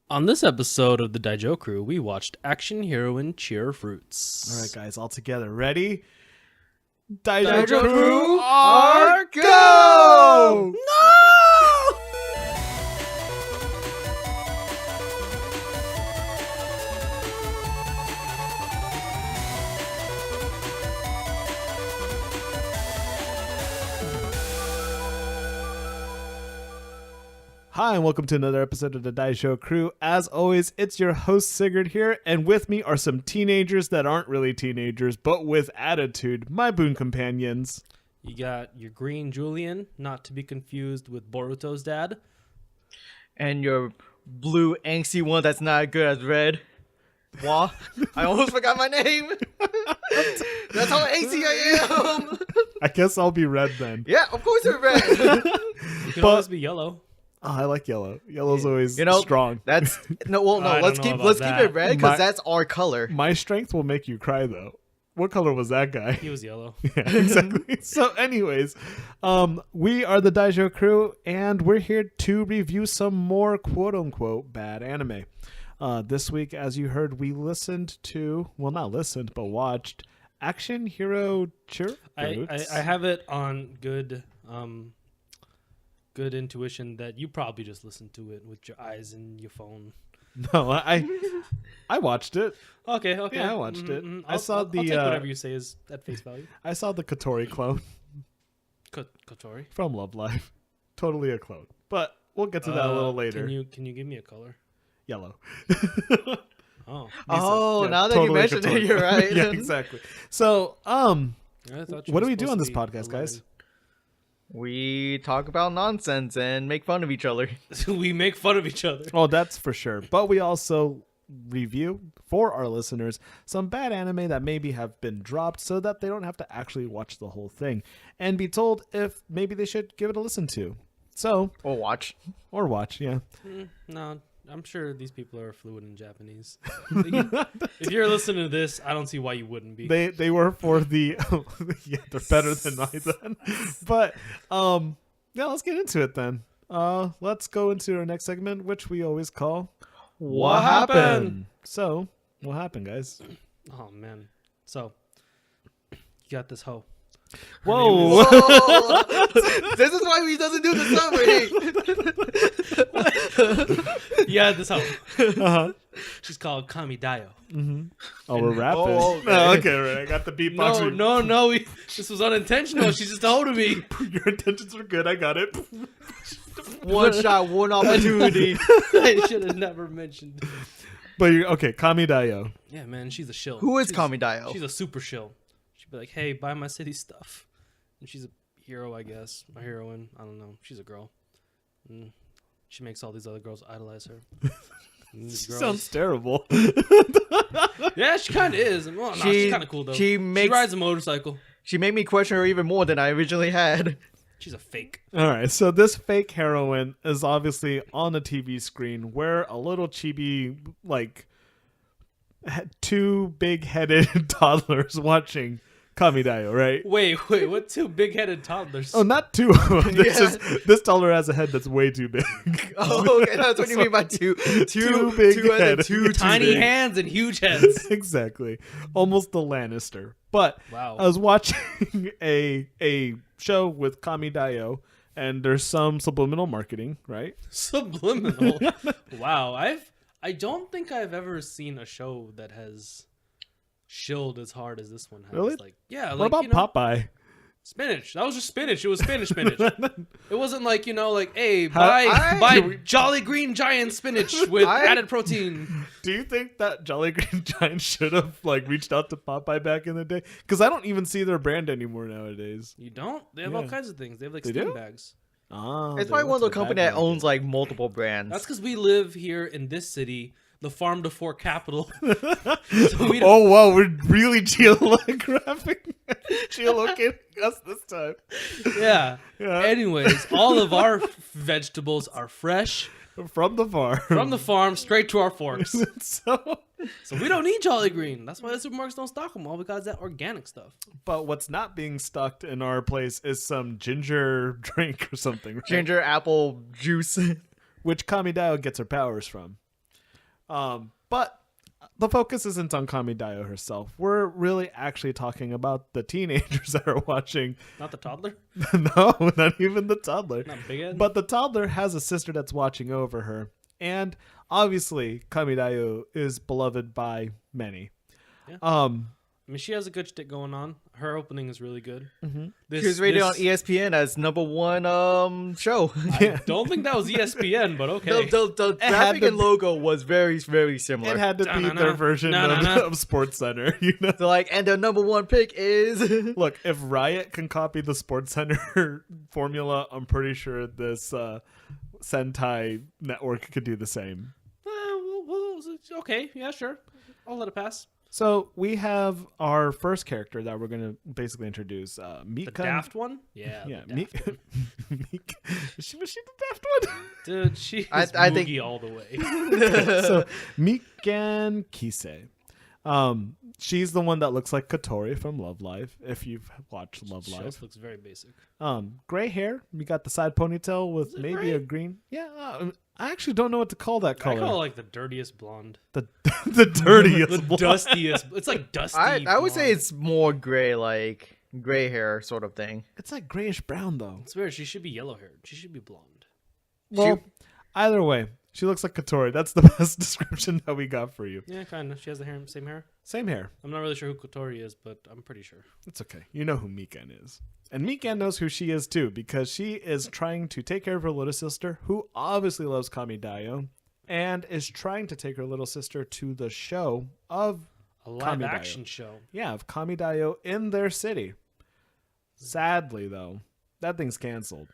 On this episode of the Daijo Crew, we watched Action Heroine Cheer Fruits. All right, guys, all together. Ready? Daijo Crew, are go! No! Hi, and welcome to another episode of the Daijo Crew. As always, it's your host, Sigurd, here, and with me are some teenagers that aren't really teenagers, but with attitude, my boon companions. You got your green Julian, not to be confused with Boruto's dad. And your blue angsty one that's not as good as red. Wah. I almost forgot my name. That's how angsty I am. I guess I'll be red then. Yeah, of course you're red. You can always be yellow. Oh, I like yellow. Yellow's always You know, strong. That's no. Well, no. I Let's don't keep know let's about keep that. it red because that's our color. My strength will make you cry, though. What color was that guy? He was yellow. Yeah, exactly. So anyways, we are the Daijo Crew, and we're here to review some more quote-unquote bad anime. This week, as you heard, we listened to, well, not listened, but watched Action Hero Cheer. I have it on good intuition that you probably just listened to it with your eyes and your phone. No, I watched it. Okay. Yeah, I watched it. I saw I'll the, take whatever you say is at face value. I saw the Kotori clone Kotori. from Love Live. Totally a clone. But we'll get to that a little later. Can you give me a color? Yellow. Oh. Oh, Yeah, now that totally you mentioned Kotori. it, you're right. Yeah, exactly. So, I thought you what were do we do supposed on to this be podcast, guys? 11. We talk about nonsense and make fun of each other. We make fun of each other. Oh, that's for sure. But we also review for our listeners some bad anime that maybe have been dropped so that they don't have to actually watch the whole thing and be told if maybe they should give it a listen to. So, Or watch. or watch, yeah. No, I'm sure these people are fluent in Japanese. If you're listening to this, I don't see why you wouldn't be. They were for the yeah, they're better than I then. But yeah, let's get into it then. Let's go into our next segment, which we always call What happened? So, what happened, guys? Oh man. So you got this hoe. Whoa. Whoa. This is why he doesn't do the summary. Yeah, this hoe. Uh-huh. She's called Kamidayo. Oh, we're rapping. Oh, okay. Oh, okay, right. I got the beatbox. No. This was unintentional. She's just a hoe to me. Your intentions were good. I got it. One shot, one opportunity. I should have never mentioned. But you're okay. Kamidayo. Yeah, man, she's a shill. Who is She's- Kamidayo? She's a super shill. She'd be like, "Hey, buy my city stuff," and she's a hero, I guess, a heroine. I don't know. She's a girl. And she makes all these other girls idolize her. And these girls- Sounds terrible. yeah, she kind of is. Well, she's kind of cool though. She rides a motorcycle. She made me question her even more than I originally had. She's a fake. All right. So this fake heroine is obviously on a TV screen where a little chibi, like, two big-headed toddlers watching Kamidayo, right? Wait, what two big-headed toddlers? Oh, not two of them. This Yeah. is this toddler has a head that's way too big. Oh, okay, that's what you mean by two big two and then head. two Tiny big. hands and huge heads. Exactly. Almost the Lannister. But Wow. I was watching a show with Kamidayo, and there's some subliminal marketing, right? Subliminal. Wow, I don't think I've ever seen a show that has shilled as hard as this one has. Really? Like, yeah, What like, about you know, Popeye? spinach? That was just spinach. It was spinach. It wasn't like, like, hey, How- buy Jolly Green Giant spinach with added protein. Do you think that Jolly Green Giant should have reached out to Popeye back in the day? Because I don't even see their brand anymore nowadays. You don't? They have Yeah. all kinds of things. They have like They steam do? bags. Ah, It's they probably went one of to the the company bag that owns market. multiple brands. That's because we live here in this city, the farm to fork capital. So we don't, Oh wow, we're really geolocating us this time. yeah. Yeah. Anyways, all of our vegetables are fresh From the farm. from the farm straight to our forks. So, So we don't need Jolly Green. That's why the supermarkets don't stock them. All we got is that organic stuff. but what's not being stocked in our place is some ginger drink or something, right? Ginger apple juice. Which Kamidayo gets her powers from. But the focus isn't on Kamidayo herself. We're really actually talking about the teenagers that are watching. Not the toddler? No, not even the toddler. Not Big Ed? But the toddler has a sister that's watching over her. And obviously, Kamidayo is beloved by many. Yeah. Um, I mean, she has a good shtick going on. Her opening is really good. She was rated on ESPN as #1 show. Yeah. Don't think that was ESPN, but okay. The had graphic to and logo was very, very similar. It had to be Da-na-na. their version Na-na-na. of Sports Center. You know? So like, and their #1 pick is Look, if Riot can copy the Sports Center formula, I'm pretty sure this Sentai network could do the same. Okay, yeah, sure. I'll let it pass. So we have our first character that we're going to basically introduce, The Mika. daft one? Yeah. Yeah, the daft one. Mika. Was she the daft one? Dude, she is I think- Moogie all the way. So Mikan Kise. She's the one that looks like Katori from Love Live, if you've watched Love She Live. also looks very basic. Gray hair. We got the side ponytail with it maybe gray? a green. Yeah, I actually don't know what to call that I color. call it like the dirtiest blonde. the dirtiest The blonde. dustiest. It's like dusty. I would say blonde. it's more gray, like gray hair sort of thing. It's like grayish brown though. It's weird. She should be yellow haired. She should be blonde. Well, either way, she looks like Katori. That's the best description that we got for you. Yeah, kind of. She has the hair, same hair. Same hair. I'm not really sure who Kotori is, but I'm pretty sure. It's okay. You know who Mikan is. And Mikan knows who she is too, because she is trying to take care of her little sister, who obviously loves Kamidayo, and is trying to take her little sister to the show of A live Kamidayo. action show. Yeah, of Kamidayo in their city. Sadly, though, that thing's canceled.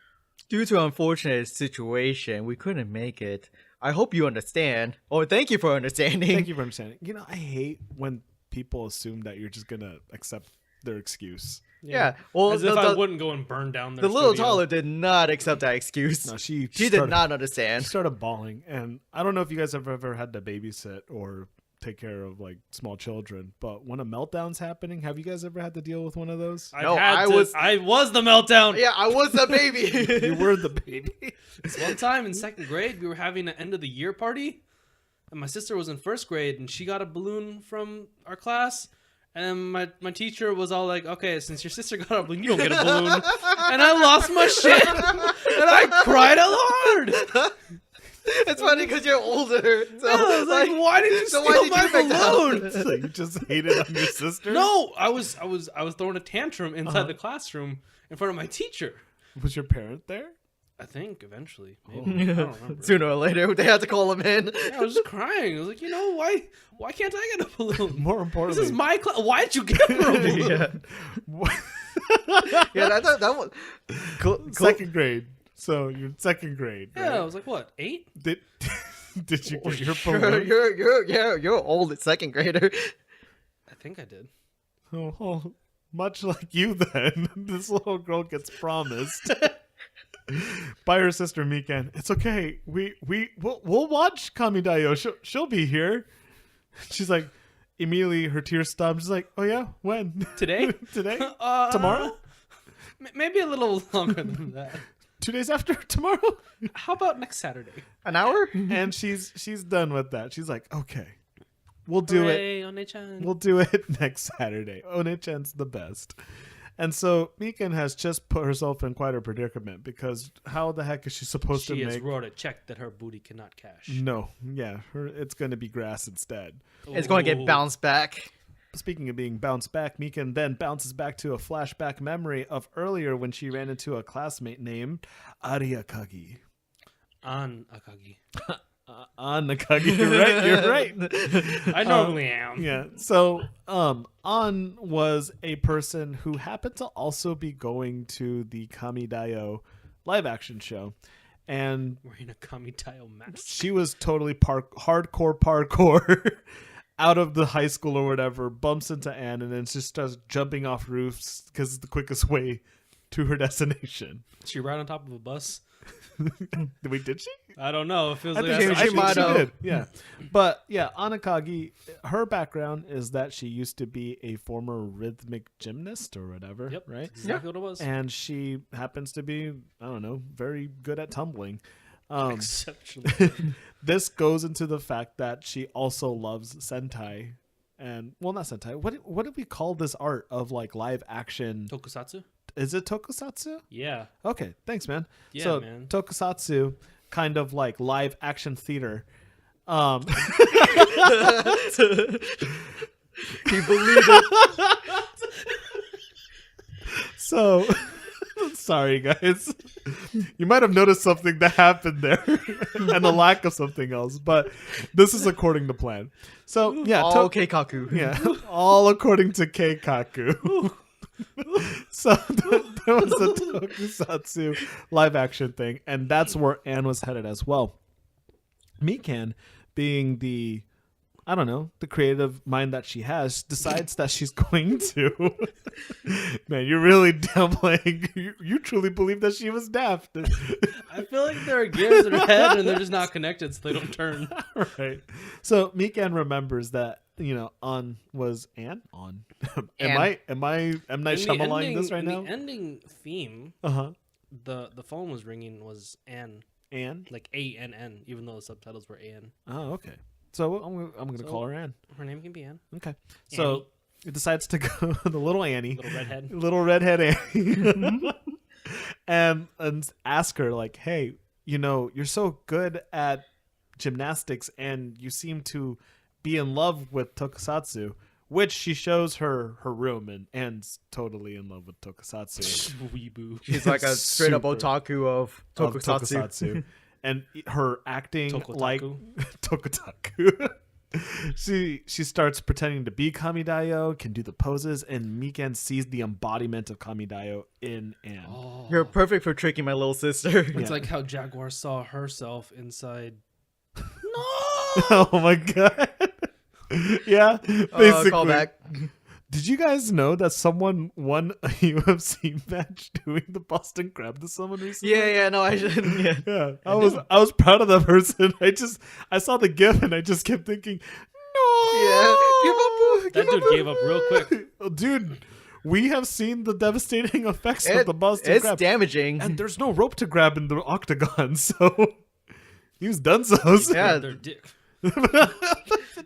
Due to an unfortunate situation, we couldn't make it. I hope you understand. Or thank you for understanding. Thank you for understanding. You know, I hate when people assume that you're just gonna accept their excuse. Yeah. Well, As if I wouldn't go and burn down their the little studio. toddler did not accept that excuse. No, she She started- did not She understand. started bawling, and I don't know if you guys have ever had to babysit or take care of like small children, but when a meltdown's happening, have you guys ever had to deal with one of those? I No, I was the meltdown. Yeah, I was the baby. You were the baby. This one time in second grade, we were having an end of the year party, and my sister was in first grade, and she got a balloon from our class. And my teacher was all like, "Okay, since your sister got a balloon, you don't get a balloon." And I lost my shit, and I cried out loud. It's funny because you're older. So I was like, "Why did you so steal why did my you make that balloon?" So you just hated on your sister? No, I was throwing a tantrum inside the classroom in front of my teacher. Was your parent there? I think eventually, maybe. I don't remember. Sooner or later, they had to call him in. Yeah, I was just crying. I was like, why can't I get a balloon? More This importantly, is my class. Why did you get her a balloon? Yeah, that was second grade. So you're second grade. Yeah, right? I was like, what, 8? Did you get your Sure, balloon? you're old at second grader. I think I did. Oh, much like you then, this little girl gets promised by her sister Mikan. It's okay. We'll watch Kamidayo. She'll be here. She's like, immediately her tears stop. She's like, oh yeah, when? Today? Today? Tomorrow? Maybe a little longer than that. 2 days after tomorrow? How about next Saturday? An hour? And she's done with that. She's like, okay, we'll do it. Hooray, One-chan. We'll do it next Saturday. One-chan's the best. And so Mikan has just put herself in quite a predicament, because how the heck is she supposed She to has make... wrote a check that her booty cannot cash. No, yeah, it's going to be grass instead. It's going to Ooh. get bounced back. Speaking of being bounced back, Mikan then bounces back to a flashback memory of earlier when she ran into a classmate named Ariakagi. On Akagi. Nakagi, you're right. I normally am. Yeah. So, An was a person who happened to also be going to the Kamidayo live action show, and Wearing a Kamitayo mask. she was totally hardcore parkour out of the high school or whatever, bumps into Anne, and then just starts jumping off roofs because it's the quickest way to her destination. She ride on top of a bus. Wait, did she? I don't know. It feels I like think, that's she, I she think might she have. did. Yeah. But yeah, Anakagi, her background is that she used to be a former rhythmic gymnast or whatever, Yep, right? that's exactly what it was. And she happens to be, I don't know, very good at tumbling. Exceptionally good. This goes into the fact that she also loves Sentai. And, well, not Sentai. What do we call this art of, like, live action? Tokusatsu? Is it tokusatsu? Yeah. Okay, thanks, man. Yeah, so, man. Tokusatsu, kind of like live action theater. Can you believe it? So, sorry, guys. You might have noticed something that happened there and the lack of something else, but this is according to plan. So, yeah. Oh, Keikaku. Yeah, all according to Keikaku. So there was a tokusatsu live action thing, and that's where Anne was headed as well. Mikan, being the, I don't know, the creative mind that she has, decides that she's going to. Man, you're really downplaying. You truly believe that she was daft. I feel like there are gears in her head and they're just not connected, so they don't turn. Right. So Mikan remembers that, you know, On was Anne? On. Am I M. Night Shyamalan this right now? The ending theme, Uh-huh. the phone was ringing was Anne. Anne? Like A-N-N, even though the subtitles were A-N. Oh, okay. So I'm going to call her Anne. Her name can be Anne. Okay. So Annie. it decides to go the little Annie. Little redhead Annie. and ask her, like, hey, you know, you're so good at gymnastics and you seem to be in love with tokusatsu, which she shows her room, and Anne's totally in love with tokusatsu. Weeboo. She's like a straight up Super otaku of tokusatsu. And her acting Tokotaku. like Tokotaku. She starts pretending to be Kamidayo, can do the poses, and Mikan sees the embodiment of Kamidayo in Anne. Oh. You're perfect for tricking my little sister. It's like how Jaguar saw herself inside. No! Oh my god. Yeah, basically. Call back. Did you guys know that someone won a UFC match doing the Boston Crab to someone recently? Yeah, no, I shouldn't. Yeah. Yeah, I was proud of that person. I saw the GIF and I just kept thinking, no. Yeah. Give up. That dude gave up real quick. Dude, we have seen the devastating effects of the Boston It's Crab. damaging. And there's no rope to grab in the octagon, so he was done so. Yeah. Their dick.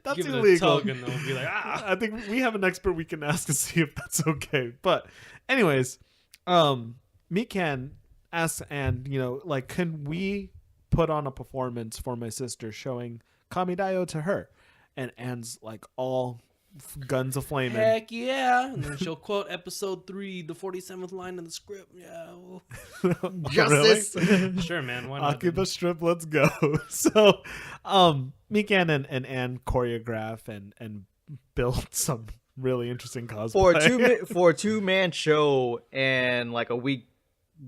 That's Give it a illegal. tug and they'll be like, ah. I think we have an expert we can ask to see if that's okay. But anyways, Mikan asks Anne, you know, like, can we put on a performance for my sister showing Kamidayo to her? And Anne's like all guns aflame. Heck yeah. And then she'll quote episode 3, the 47th line in the script. Yeah. Well, Justice. sure, man. Why not? Akiba strip, let's go. So, Mikan and Anne choreograph and build some really interesting cosplay. For a 2-man show and like a week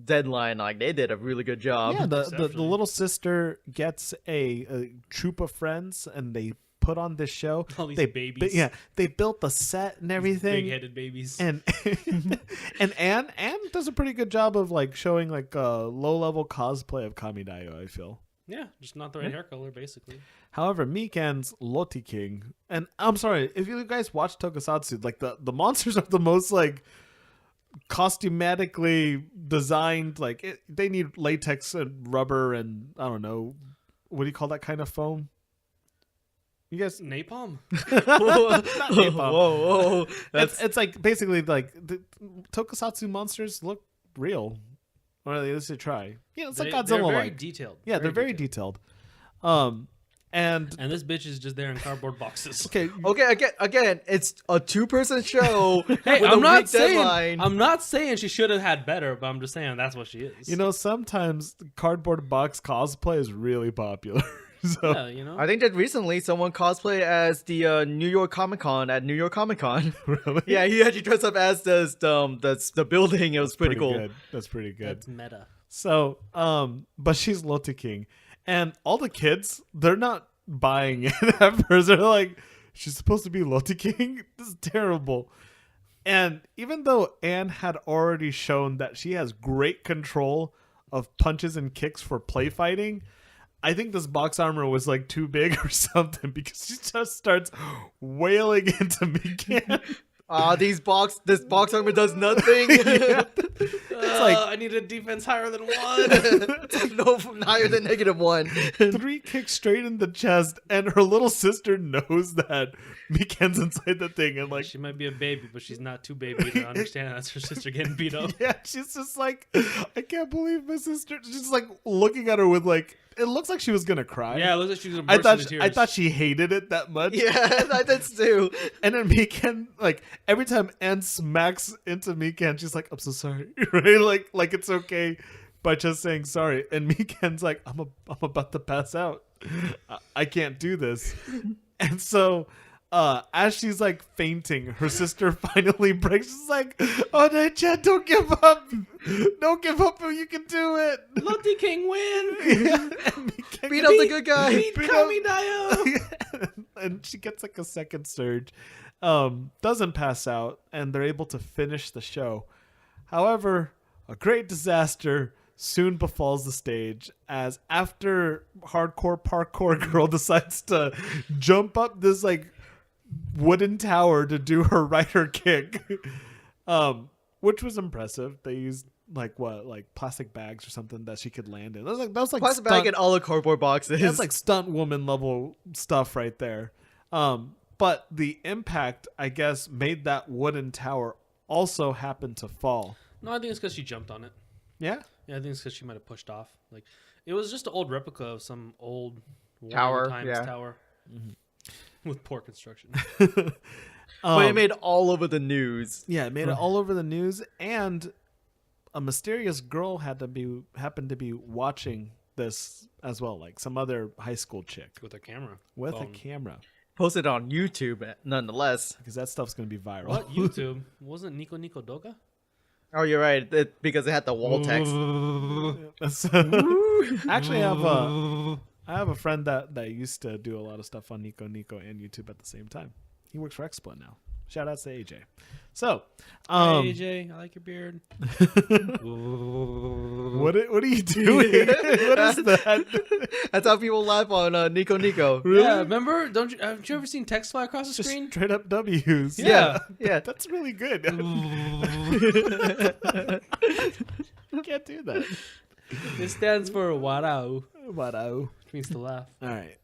deadline, like they did a really good job. Yeah, the little sister gets a troop of friends and they put on this show. All these babies. They built the set and everything. Big-headed babies. And and Anne does a pretty good job of like showing like a low level cosplay of Kamidayo, I feel. Yeah, just not the right hair color, basically. However, Mikan's Loti King, and I'm sorry, if you guys watch Tokusatsu, like the monsters are the most like costumatically designed. Like they need latex and rubber and I don't know, what do you call that kind of foam? You guys, Napalm? not napalm. Whoa. It's like basically like the Tokusatsu monsters look real, or at least they try. Yeah, it's like They're Godzilla very like. detailed. Yeah, they're very detailed. And this bitch is just there in cardboard boxes. okay, Again, it's a 2-person show. Hey, with I'm a not week saying deadline. I'm not saying she should have had better, but I'm just saying that's what she is. you know, sometimes cardboard box cosplay is really popular. So yeah, you know. I think that recently someone cosplayed as the New York Comic Con at New York Comic Con. really, Yeah, he actually dressed up as the building. It was pretty cool. good. That's pretty good. That's meta. So, but she's Loti King, and all the kids, they're not buying it at first. They're like, she's supposed to be Loti King? This is terrible. And even though Anne had already shown that she has great control of punches and kicks for play fighting, I think this box armor was like too big or something, because she just starts wailing into Mikan. This box armor does nothing. Yeah, like- I need a defense higher than 1. No, higher than -1. 3 kicks straight in the chest, and her little sister knows that Miken's inside the thing, and like, She might be a baby, but she's not too baby to understand that's her sister getting beat up. yeah, she's just like, I can't believe my sister. She's like looking at her with like, it looks like she was gonna cry. Yeah, it looks like she was gonna I burst thought into I tears. thought she hated it that much. Yeah, I did too. And then Miken, like every time Anne smacks into Miken, she's like, "I'm so sorry," right? Like it's okay by just saying sorry. And Miken's like, I'm about to pass out. I can't do this." And so, as she's like fainting, her sister finally breaks. She's like, "Oh, Chan, don't give up! Don't give up! You can do it!" Lottie King win. Yeah. And Miken Beat up the good guy. Beat Kamidayo. and she gets like a second surge, doesn't pass out, and they're able to finish the show. However, a great disaster soon befalls the stage, as after hardcore parkour girl decides to jump up this like wooden tower to do her rider kick, which was impressive. They used like plastic bags or something that she could land in. That was like Plastic stunt- bag and all the cardboard boxes. That's like stunt woman level stuff right there. But the impact, I guess, made that wooden tower also happen to fall. No, I think it's because she jumped on it. Yeah? Yeah, I think it's because she might have pushed off. Like, it was just an old replica of some old Tower, Times yeah. tower with poor construction. But it made all over the news. Yeah, it made it all over the news, and a mysterious girl happened to be watching this as well, like some other high school chick With a camera. with a phone. camera, Posted on YouTube, nonetheless. because that stuff's gonna be viral. What? YouTube? Wasn't Nico Nico Doga? Oh, you're right. Because it had the wall text. Actually, I have a friend that used to do a lot of stuff on Nico Nico and YouTube at the same time. He works for XSplit now. Shout out to AJ. So, Hey, AJ, I like your beard. what are you doing? What is that? That's how people laugh on Nico Nico. Really? Yeah, remember? Haven't you ever seen text fly across the Just screen? straight up W's. Yeah, yeah. That's really good. Can't do that. It stands for Warao, Wow. which means to laugh. All right.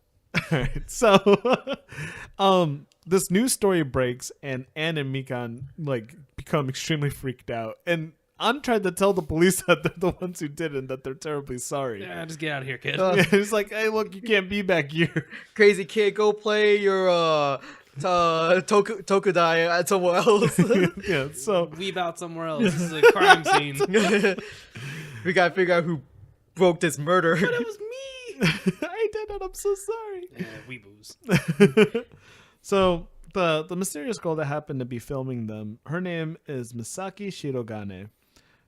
All right. So, this news story breaks, and Anne and Mikan like become extremely freaked out, and Anne tried to tell the police that they're the ones who did it, and that they're terribly sorry. Yeah, just get out of here, kid. Yeah, it's like, hey, look, you can't be back here. Crazy kid, go play your Tokudai at somewhere else. Yeah. So Weeb out somewhere else. This is a crime scene. We gotta figure out who broke this murder. But it was me. I did it. I'm so sorry. Yeah, weeboos. So the mysterious girl that happened to be filming them, her name is Misaki Shirogane,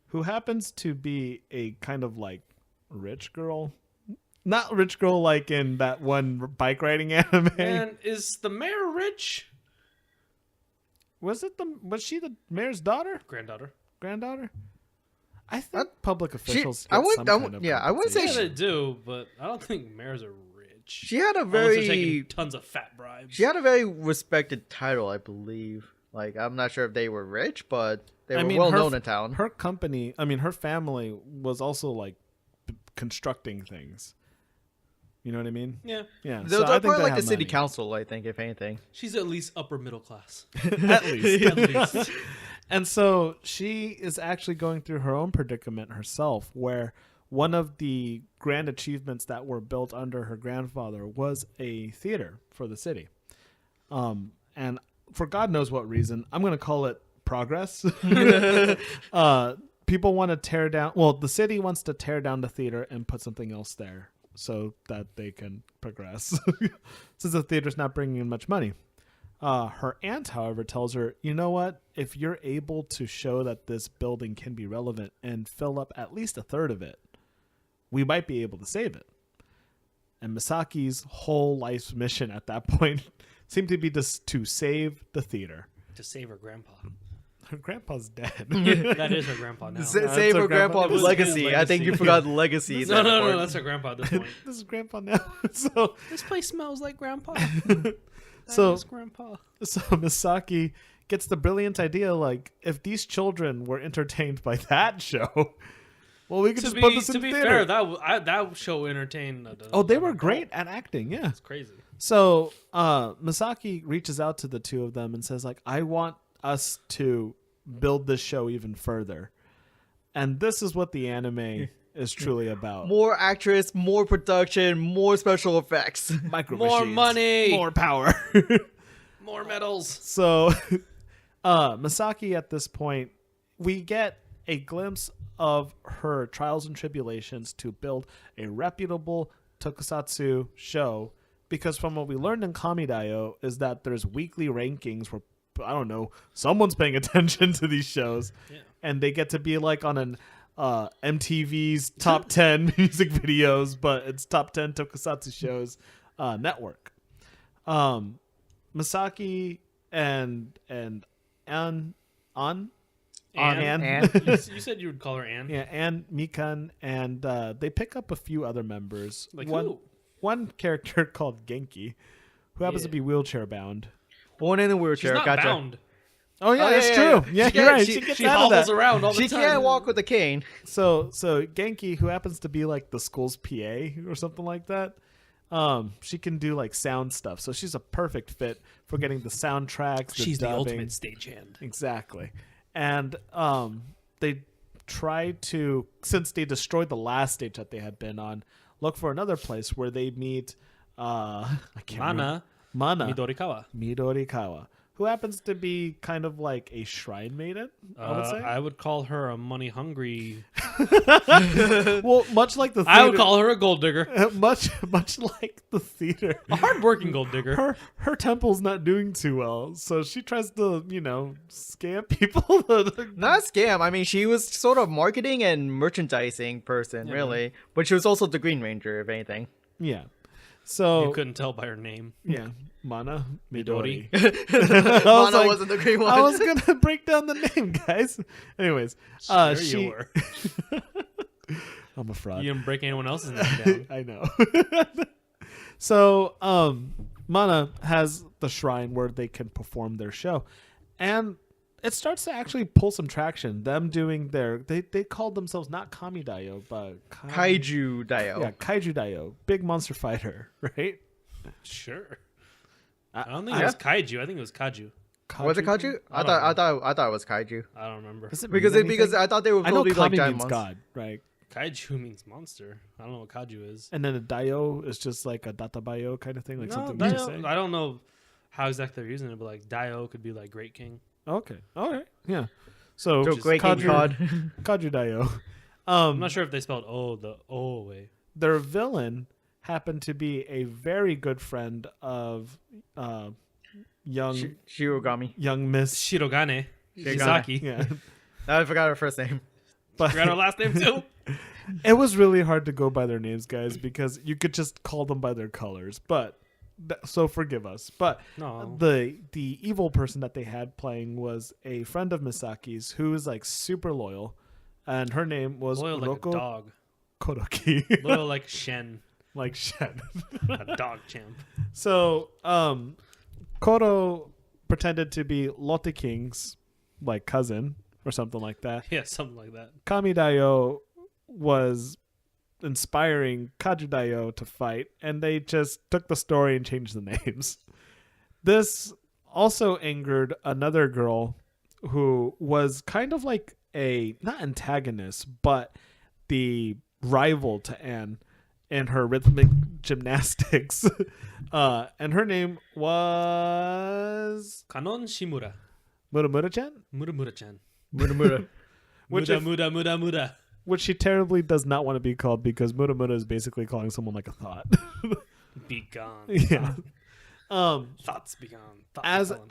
who happens to be a kind of like rich girl. Not rich girl like in that one bike riding anime. And is the mayor rich? Was she the mayor's daughter? Granddaughter? I think public officials. I get would- some I kind would- of yeah, I wouldn't say Yeah, compensation. they do, but I don't think mayors are rich. She had a Unless they're very taking tons of fat bribes. she had a very respected title, I believe. Like, I'm not sure if they were rich, but they were well known in town. Her company, I mean, her family was also like constructing things. You know what I mean? Yeah, Yeah. They're I think probably they like the have city money. council, I think, if anything. she's at least upper middle class. At least. At least. And so she is actually going through her own predicament herself, where one of the grand achievements that were built under her grandfather was a theater for the city. And for God knows what reason, I'm going to call it progress. People want to tear down, well, the city wants to tear down the theater and put something else there so that they can progress. Since the theater's not bringing in much money. Her aunt, however, tells her, you know what? If you're able to show that this building can be relevant and fill up at least a third of it, we might be able to save it. And Misaki's whole life's mission at that point seemed to be just to save the theater. To save her grandpa. Her grandpa's dead. That is her grandpa now. Save her her grandpa. grandpa's It was legacy. his I think you legacy. forgot the legacy. in No, that no, no, part. that's her grandpa at this point. This is grandpa now. So This place smells like grandpa. So- That is grandpa. So Misaki gets the brilliant idea, like, if these children were entertained by that show, well, we could just put this in To the be theater. fair, that show entertained. Oh, they were great at acting, yeah. It's crazy. So Misaki reaches out to the two of them and says, like, I want us to build this show even further. And this is what the anime is truly about. More actress, more production, more special effects. Micro More machines, money. more power. More medals. So Misaki, at this point, we get a glimpse of her trials and tribulations to build a reputable tokusatsu show, because from what we learned in Kamidayo is that there's weekly rankings where, I don't know, someone's paying attention to these shows, Yeah. and they get to be like on an MTV's top 10 music videos, but it's top 10 tokusatsu shows network. Misaki and Ann, Ann. You said you would call her Ann. yeah, and Mikan, and they pick up a few other members. Like one who? one character called Genki, who happens to Yeah. be wheelchair bound. Born in a She's wheelchair. not Gotcha. bound. Oh yeah, Oh, that's yeah, true. yeah. Yeah, She you're get- right. she- She gets She out of hobbles that. around all the She time. can't walk with a cane. So Genki, who happens to be like the school's PA or something like that, she can do like sound stuff. So she's a perfect fit for getting the soundtracks. She's the dubbing. ultimate stagehand. Exactly. And they try to, since they destroyed the last stage that they had been on, look for another place where they meet I can't remember. Mana Mana Midorikawa. Midorikawa, who happens to be kind of like a shrine maiden, I would say. I would call her a money hungry. Well, much like the theater, I would call her a gold digger. much like the theater. A hardworking gold digger. Her temple's not doing too well, so she tries to, scam people. Not a scam. I mean, she was sort of marketing and merchandising person, really. But she was also the Green Ranger, if anything. Yeah. So You couldn't tell by her name. yeah, Mana Midori. Midori. Mana like- wasn't the green one. I was gonna break down the name, guys. Anyways, Sure she. you were. I'm a fraud. You didn't break anyone else's name down. I know. So, Mana has the shrine where they can perform their show, and it starts to actually pull some traction. Them doing they called themselves not Kamidayo, but Kaiju Dio. Yeah, Kaiju Daio, big monster fighter, right? Sure. I don't think I- it was kaiju. I think it was kaju. Was it Kaiju? I thought it was Kaiju. I don't remember. Does it Because mean because anything? I thought they were I know probably like Kami giant means monsters. God, right? Kaiju means monster. I don't know what kaju is. And then a Daio is just like a Databayo kind of thing, like No, something that you say. Dio, I don't know how exactly they're using it, but like Dio could be like Great King. Okay, all right, yeah. So So Which is great King Kaiju, Cod. Kaiju Daio. I'm not sure if they spelled the O way. Their villain happened to be a very good friend of young Shirogami. Miss. Shirogane. Shirogane. Shizaki. Yeah, I forgot her first name. but Forgot her last name too. it was really hard to go by their names, guys, because you could just call them by their colors. But so forgive us. But No. the evil person that they had playing was a friend of Misaki's who is like super loyal, and her name was Loyal like a Roko dog. Kodoki, Loyal like Shen. like Shen. A dog champ. So Kodo pretended to be Lotte King's like cousin or something like that. Yeah, something like that. Kamidayo was inspiring Kajudayo to fight, and they just took the story and changed the names. This also angered another girl who was kind of like a, not antagonist, but the rival to Anne in her rhythmic gymnastics. And her name was Kanon Shimura. Muramura-chan, Muramura-chan. Muramura. Which Muda, muda, muda, muda. which she terribly does not want to be called, because Muramura is basically calling someone like a thought. Be gone. Yeah. Thoughts be gone. Thoughts As be gone.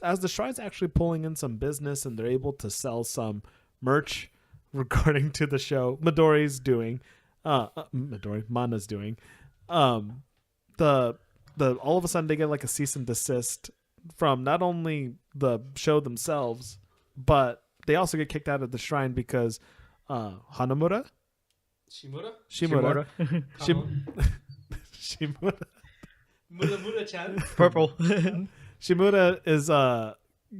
as the shrine's actually pulling in some business and they're able to sell some merch regarding to the show Midori's doing, Mana's doing, the all of a sudden they get like a cease and desist from not only the show themselves but they also get kicked out of the shrine because Hanamura? Shimura? Shimura. Colin? Shimura. Muramura-chan. Purple. Shimura is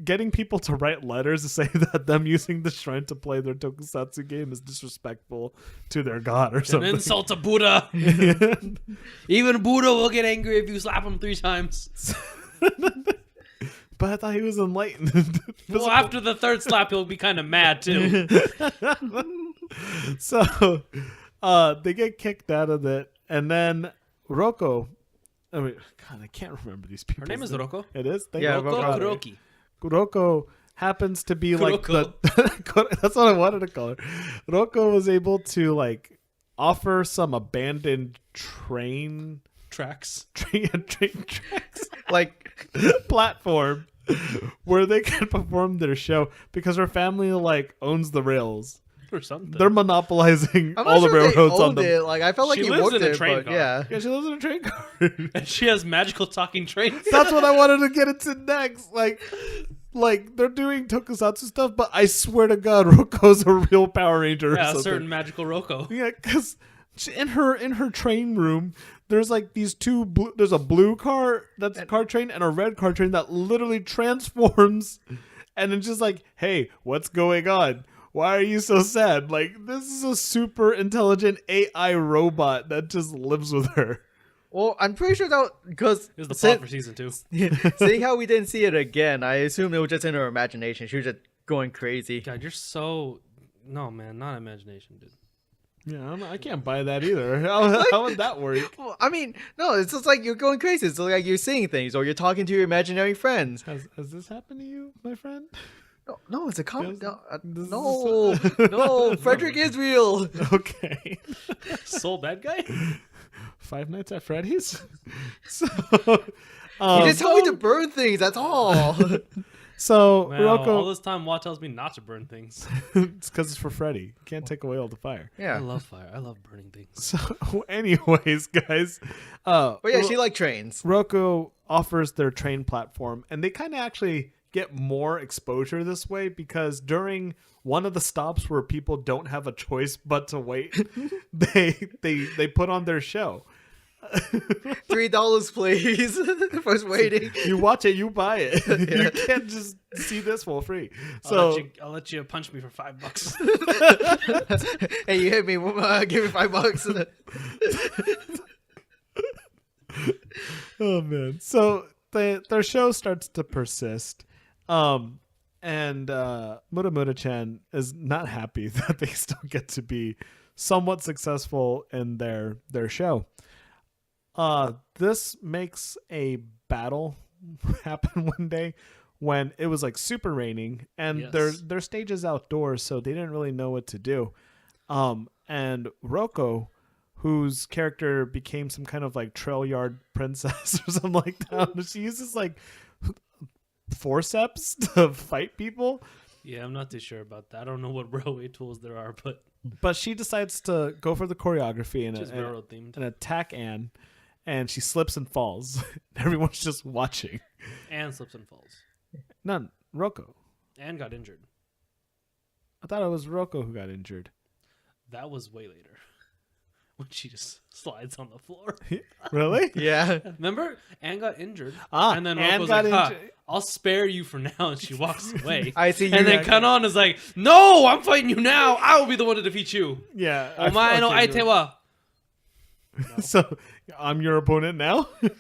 getting people to write letters to say that them using the shrine to play their tokusatsu game is disrespectful to their god or An something. insult to Buddha. Even Buddha will get angry if you slap him 3 times. But I thought he was enlightened. Well, after the 3rd slap, he'll be kind of mad too. So they get kicked out of it, and then Roko. I mean, God, I can't remember these people. Her name is Roko. It is. Thank Yeah, you. Roko. Kuroki. Roko happens to be like Kuroko. the. That's what I wanted to call her. Roko was able to like offer some abandoned train Tracks. tracks Like, platform where they can perform their show because her family like owns the rails. Or something. They're monopolizing I'm all not the sure they railroads on owned them. it. Like, I felt like She he lives worked in a it, train but car. yeah. Yeah, she lives in a train car. And she has magical talking trains. That's what I wanted to get into next. Like they're doing tokusatsu stuff, but I swear to God, Roko's a real Power Ranger. Or Yeah, a something. certain magical Roko. Yeah, because in her train room, there's like these two blue. There's a blue car that's a car train and a red car train that literally transforms, and it's just like, hey, what's going on? Why are you so sad? Like, this is a super intelligent AI robot that just lives with her. Well, I'm pretty sure that because It was the plot for season 2. seeing how we didn't see it again, I assume it was just in her imagination. She was just going crazy. God, you're so... No, man, not imagination, dude. Yeah, I can't buy that either. How would that work? Well, I mean, no, it's just like you're going crazy. It's like you're seeing things or you're talking to your imaginary friends. Has this happened to you, my friend? No, it's a comic. Yes. No, This no, no, Frederick is real. Okay. Soul bad guy? Five Nights at Freddy's. So, You just tell me to burn things. That's all. so Wow, all Roko, this time, Wa tells me not to burn things. it's because it's for Freddy. You can't take away all the fire. I Yeah, love fire. I love burning things. So, anyways, guys, but yeah, she liked trains. Roko offers their train platform, and they kind of actually get more exposure this way because during one of the stops where people don't have a choice but to wait, they put on their show. $3, please, for waiting. You watch it, you buy it. You can't just see this for free. I'll So let you punch me for $5. Hey, you hit me. Give me $5. oh man. So their show starts to persist. And Muramura-chan is not happy that they still get to be somewhat successful in their show. This makes a battle happen one day when it was like super raining and Yes. their stage is outdoors, so they didn't really know what to do. And Roko, whose character became some kind of like trail yard princess or something like that, she uses like forceps to fight people. Yeah, I'm not too sure about that. I don't know what railway tools there are, but She decides to go for the choreography just railroad themed. and attack Anne, and she slips and falls. Everyone's just watching. And slips and falls. None. Roko. And got injured. I thought it was Roko who got injured. That was way later. When she just slides on the floor. Really? Yeah. Remember? Anne got injured. Ah, and then Anne Roko's got like, injured. Oh, I'll spare you for now. And she walks away. I see you. And then Kanon is like, no, I'm fighting you now. I will be the one to defeat you. Yeah. Omae no okay, aite wa. So I'm your opponent now? Yeah.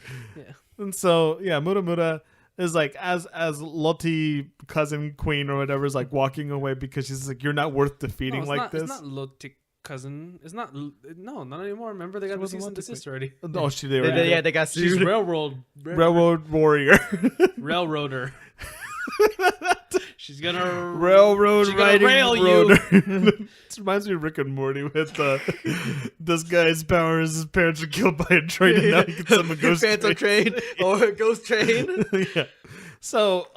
And so, yeah, Muramura is like, as Lottie cousin queen or whatever is like walking away because she's like, you're not worth defeating this. It's not Lotic cousin. It's not. No, not anymore. Remember, they got the wasn't cease and Lotic desist already. Oh, they already Yeah, did. they got She's sued. Railroad warrior. railroader. She's gonna Railroad she's gonna riding rail you. roader. This reminds me of Rick and Morty with this guy's power is his parents were killed by a train and now he can summon a ghost Phantom train or a ghost train. yeah. So,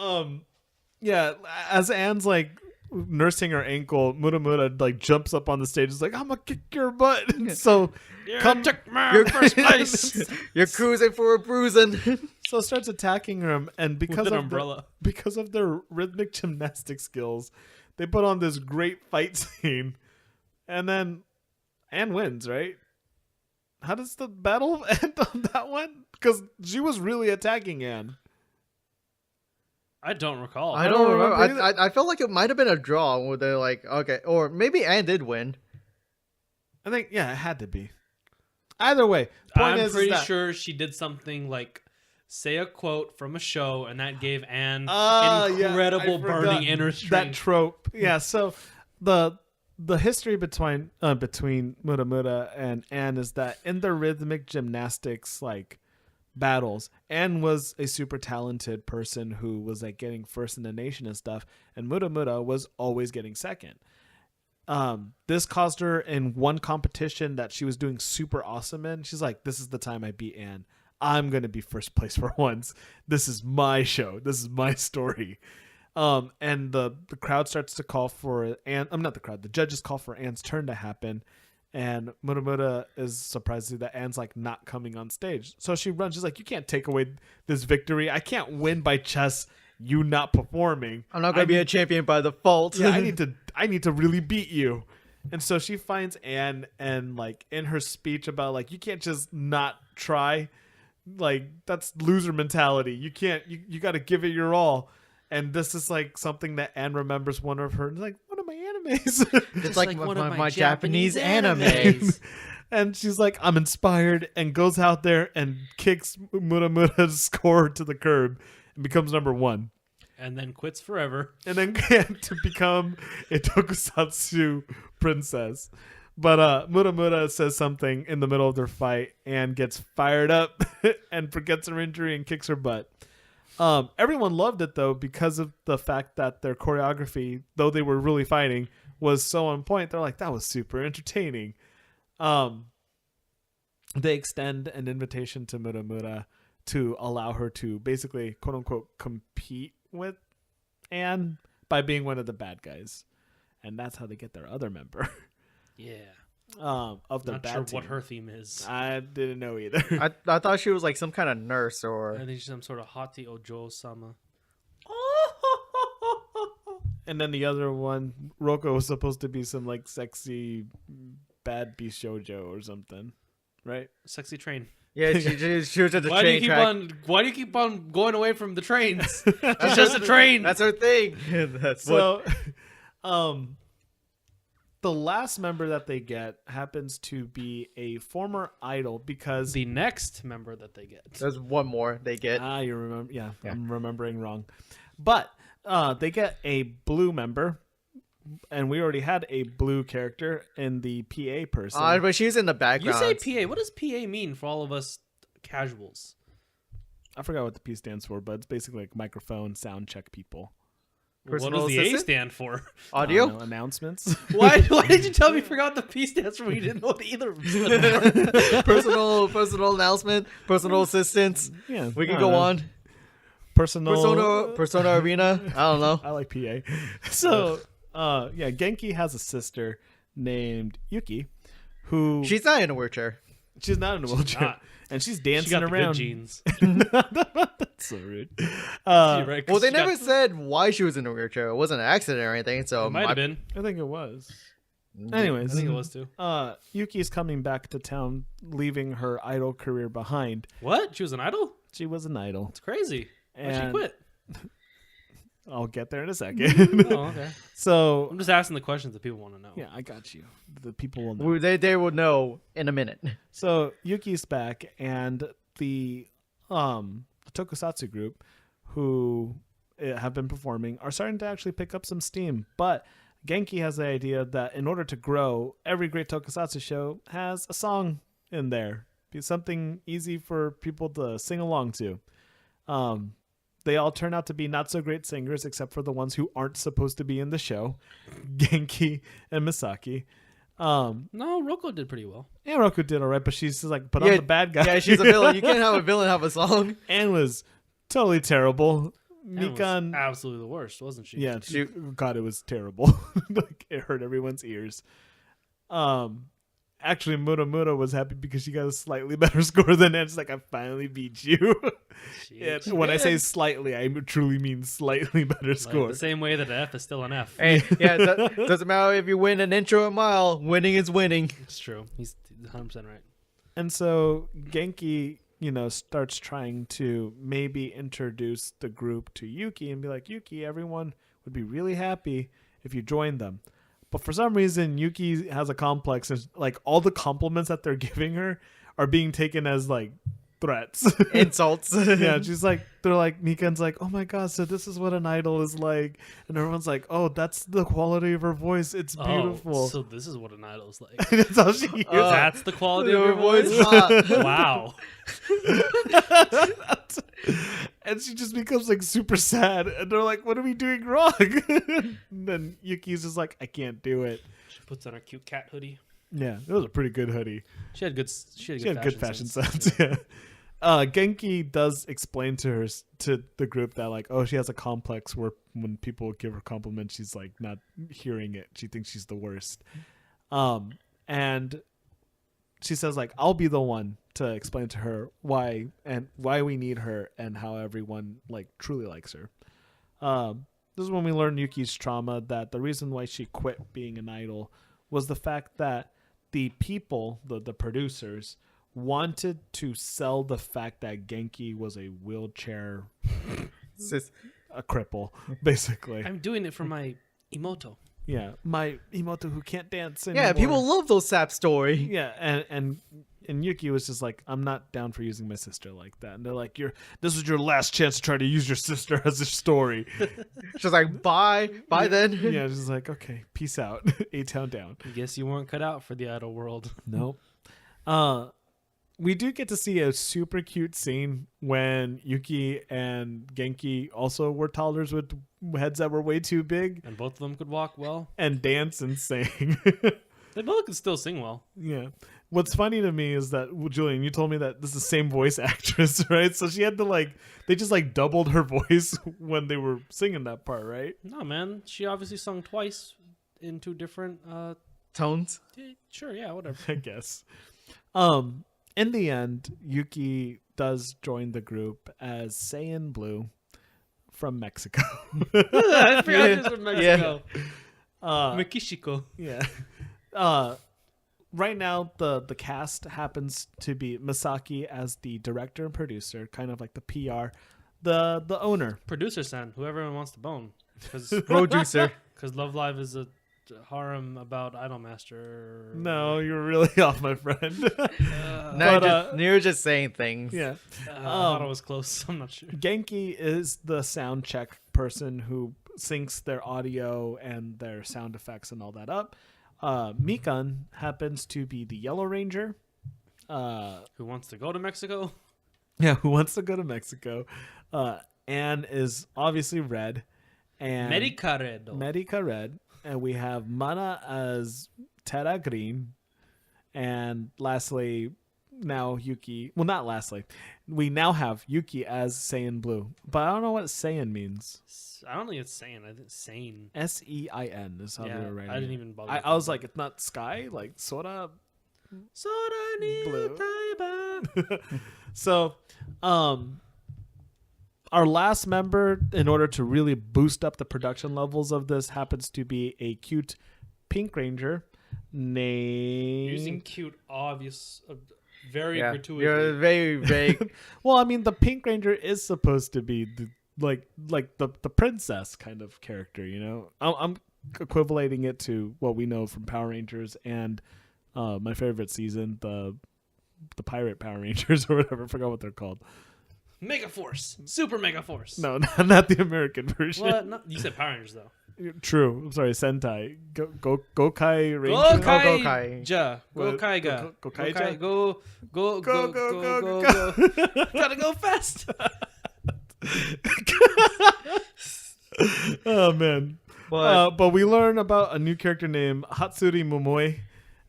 yeah, as Anne's like nursing her ankle, Muramura like jumps up on the stage. Is like, I'm gonna kick your butt. So come took my You're first place You're cruising for a bruising. so starts attacking him, and because with an of umbrella. because of their rhythmic gymnastic skills, they put on this great fight scene, and then Anne wins. Right? How does the battle end on that one? Because she was really attacking Anne. I don't recall. I don't remember. remember I felt like it might have been a draw where they're like, okay, or maybe Anne did win. I think it had to be. Either way, point I'm is pretty that, sure she did something like say a quote from a show, and that gave Anne yeah, incredible I forgot burning inner that strength. trope. Yeah, so the history between Muramura and Anne is that in the rhythmic gymnastics like battles, Anne was a super talented person who was like getting first in the nation and stuff, and Muramura was always getting second. This caused her in one competition that she was doing super awesome in. She's like, this is the time I beat Anne. I'm going to be first place for once. This is my show. This is my story. And the crowd starts to call for Anne. I'm not the crowd. The judges call for Anne's turn to happen. And Muramura is surprised that Anne's like not coming on stage. So she runs. She's like, you can't take away this victory. I can't win by chess. You not performing. I'm not going to be a champion by default. Yeah, I need to really beat you. And so she finds Anne, and like in her speech about like, you can't just not try. Like that's loser mentality. You can't, you got to give it your all. And this is like something that Anne remembers one of her, like one of my animes. It's like one of my Japanese animes. And she's like, I'm inspired, and goes out there and kicks Muramura's score to the curb and becomes number one. And then quits forever. And then to become a tokusatsu princess. But Muramura says something in the middle of their fight and gets fired up and forgets her injury and kicks her butt. Everyone loved it, though, because of the fact that their choreography, though they were really fighting, was so on point. They're like, that was super entertaining. They extend an invitation to Muramura to allow her to basically, quote unquote, compete with Anne by being one of the bad guys. And that's how they get their other member. Yeah. Of the Not bad sure team. what her theme is. I didn't know either. I thought she was like some kind of nurse or. I think she's some sort of Hati Ojo-sama. And then the other one, Roko, was supposed to be some like sexy bad bishoujo or something, right? Sexy train. Yeah, she was at the train track. Why do you keep on going away from the trains? It's just a train. That's her thing. That's So, the last member that they get happens to be a former idol because the next member that they get. There's one more they get. you remember? Yeah, I'm remembering wrong. But they get a blue member, and we already had a blue character in the PA person. But she's in the You background. say PA. What does PA mean for all of us casuals? I forgot what the P stands for, but it's basically like microphone sound check people. What Personal does the A assistant? stand for? I don't know, Audio? announcements. Why did you tell me you forgot what the P stands for when you didn't know what either of them stood for? personal announcement, personal assistance. Yeah, We I can don't go know. on. Personal. Persona arena. I don't know. I like PA. So, Genki has a sister named Yuki, who She's not in a wheelchair. she's not in a wheelchair, not. and she's She dancing got the good around. genes. That's so rude. Right, 'cause Well, they she got- never said why she was in a wheelchair. It wasn't an accident or anything. So It might have been. I think it was. I Anyways, think it was too. Yuki's coming back to town, leaving her idol career behind. What? She was an idol? She was an idol. It's crazy. Why'd she And- quit? I'll get there in a second. Oh, okay. So, I'm just asking the questions that people want to know. yeah, I got you. The people will know. They will know in a minute. So Yuki's back, and the tokusatsu group who have been performing are starting to actually pick up some steam. But Genki has the idea that in order to grow, every great tokusatsu show has a song in there. Be something easy for people to sing along to. They all turn out to be not so great singers, except for the ones who aren't supposed to be in the show, Genki and Misaki. No, Roko did pretty well. Yeah, Roku did all right, but she's just like, but I'm the bad guy. Yeah, she's a villain. You can't have a villain have a song. Anne was totally terrible. And was Mikan, absolutely the worst, wasn't she? yeah, God, it was terrible. Like, it hurt everyone's ears. Actually, Mura was happy because she got a slightly better score than Ed. She's like, I finally beat you. And when I say slightly, I truly mean slightly better score. The same way that an F is still an F. Hey, yeah, doesn't matter if you win an inch or a mile. Winning is winning. It's true. He's 100% right. And so Genki, starts trying to maybe introduce the group to Yuki and be like, Yuki, everyone would be really happy if you joined them. But for some reason, Yuki has a complex, and like all the compliments that they're giving her are being taken as like threats, Insults. Yeah, they're like, Mikan's like, oh my god, so this is what an idol is like, and everyone's like, oh, that's the quality of her voice. It's beautiful. Oh, so this is what an idol is like. That's all she hears. That's the quality of Your your voice. voice. Wow. And she just becomes like super sad, and they're like, what are we doing wrong? And then Yuki's just like, I can't do it. She puts on her cute cat hoodie. Yeah, it was a pretty good hoodie. She had good Fashion sense. Yeah. Genki does explain to the group that like, oh, she has a complex where when people give her compliments, she's like not hearing it. She thinks she's the worst. And she says like, I'll be the one to explain to her why we need her and how everyone like truly likes her. This is when we learn Yuki's trauma, that the reason why she quit being an idol was the fact that the people, the producers, wanted to sell the fact that Genki was a wheelchair, a cripple, basically. I'm doing it for my Imoto. Yeah, my Imoto who can't dance anymore. Yeah, people love those sap story. Yeah, and Yuki was just like, I'm not down for using my sister like that. And they're like, this was your last chance to try to use your sister as a story. She's like, bye then. Yeah, she's like, okay, peace out. A-Town down. I guess you weren't cut out for the idol world. Nope. We do get to see a super cute scene when Yuki and Genki also were toddlers with heads that were way too big And both of them could walk well. and dance and sing. They both could still sing well. Yeah. What's funny to me is that, Julian, you told me that this is the same voice actress, right? So she had to they just doubled her voice when they were singing that part, right? No, man. She obviously sung twice in two different Tones. sure, yeah, whatever. I guess. In the end, Yuki does join the group as Saiyan Blue from Mexico. I forgot he was from Mexico. Mexico. Yeah. Right now, the cast happens to be Masaki as the director and producer, kind of like the PR, the owner. Producer-san, who everyone wants to bone. Producer. Because Love Live is a harem about Idolmaster. No, you're really off, my friend. You're just saying things. Yeah. I thought it was close. I'm not sure. Genki is the sound check person who syncs their audio and their sound effects and all that up. Mikan happens to be the Yellow Ranger. Who wants to go to Mexico? Yeah, who wants to go to Mexico. Anne is obviously Red. And Medica Red. And we have Mana as Terra Green. And lastly, now Yuki. Well, not lastly. We now have Yuki as Saiyan Blue. But I don't know what Saiyan means. I don't think it's Saiyan. I think Sane. Sein is how they were writing. I didn't even bother. I was like, it's not Sky? Like, Sora Blue. So, our last member, in order to really boost up the production levels of this, happens to be a cute Pink Ranger named... Using cute, obvious, very Yeah, gratuitous. you're very vague. Well, I mean, the Pink Ranger is supposed to be the princess kind of character, you know? I'm equivalating it to what we know from Power Rangers and my favorite season, the Pirate Power Rangers or whatever. I forgot what they're called. Mega Force. Super Mega Force. No, not the American version. What? No, you said Power Rangers, though. True. I'm sorry, Sentai. Gokai Ranger. Gokai. Ja. What? Gokaiga. Gokaija? Go. Go. Gotta go fast. Oh man. But we learn about a new character named Hatsuri Momoi.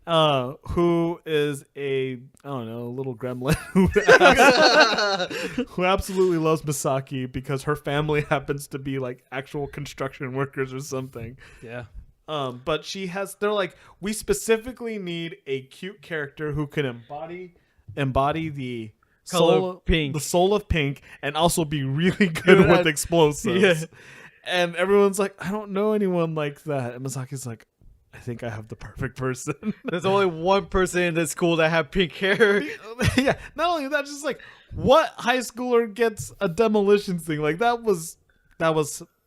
who is a little gremlin who absolutely loves Misaki because her family happens to be like actual construction workers or something. Yeah. But they're like, we specifically need a cute character who can embody the Pink. the soul of pink, and also be really good with explosives. Yeah. And everyone's like, I don't know anyone like that. And Misaki's like, I think I have the perfect person. There's only one person in this school that have pink hair. Yeah. Not only that, just like, what high schooler gets a demolition thing? Like that was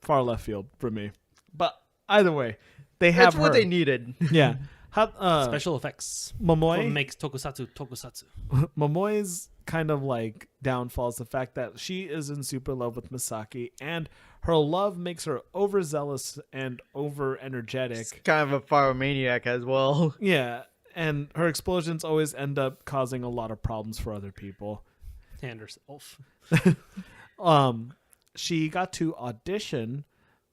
far left field for me. But either way, they have That's what they needed. Yeah. Special effects. Momoi What makes tokusatsu. Momoi's kind of like downfall is the fact that she is in super love with Misaki, and her love makes her overzealous and over energetic. Kind of a pyromaniac as well. Yeah, and her explosions always end up causing a lot of problems for other people. And herself. She got to audition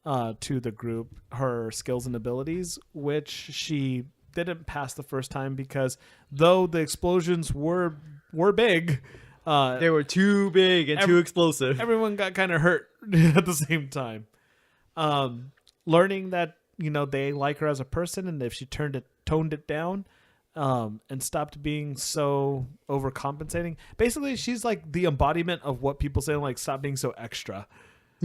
to the group her skills and abilities, which she didn't pass the first time because though the explosions were big, They were too big and too explosive. everyone got kind of hurt at the same time. Learning that they like her as a person, and if she toned it down, and stopped being so overcompensating. Basically, she's like the embodiment of what people say, like, stop being so extra.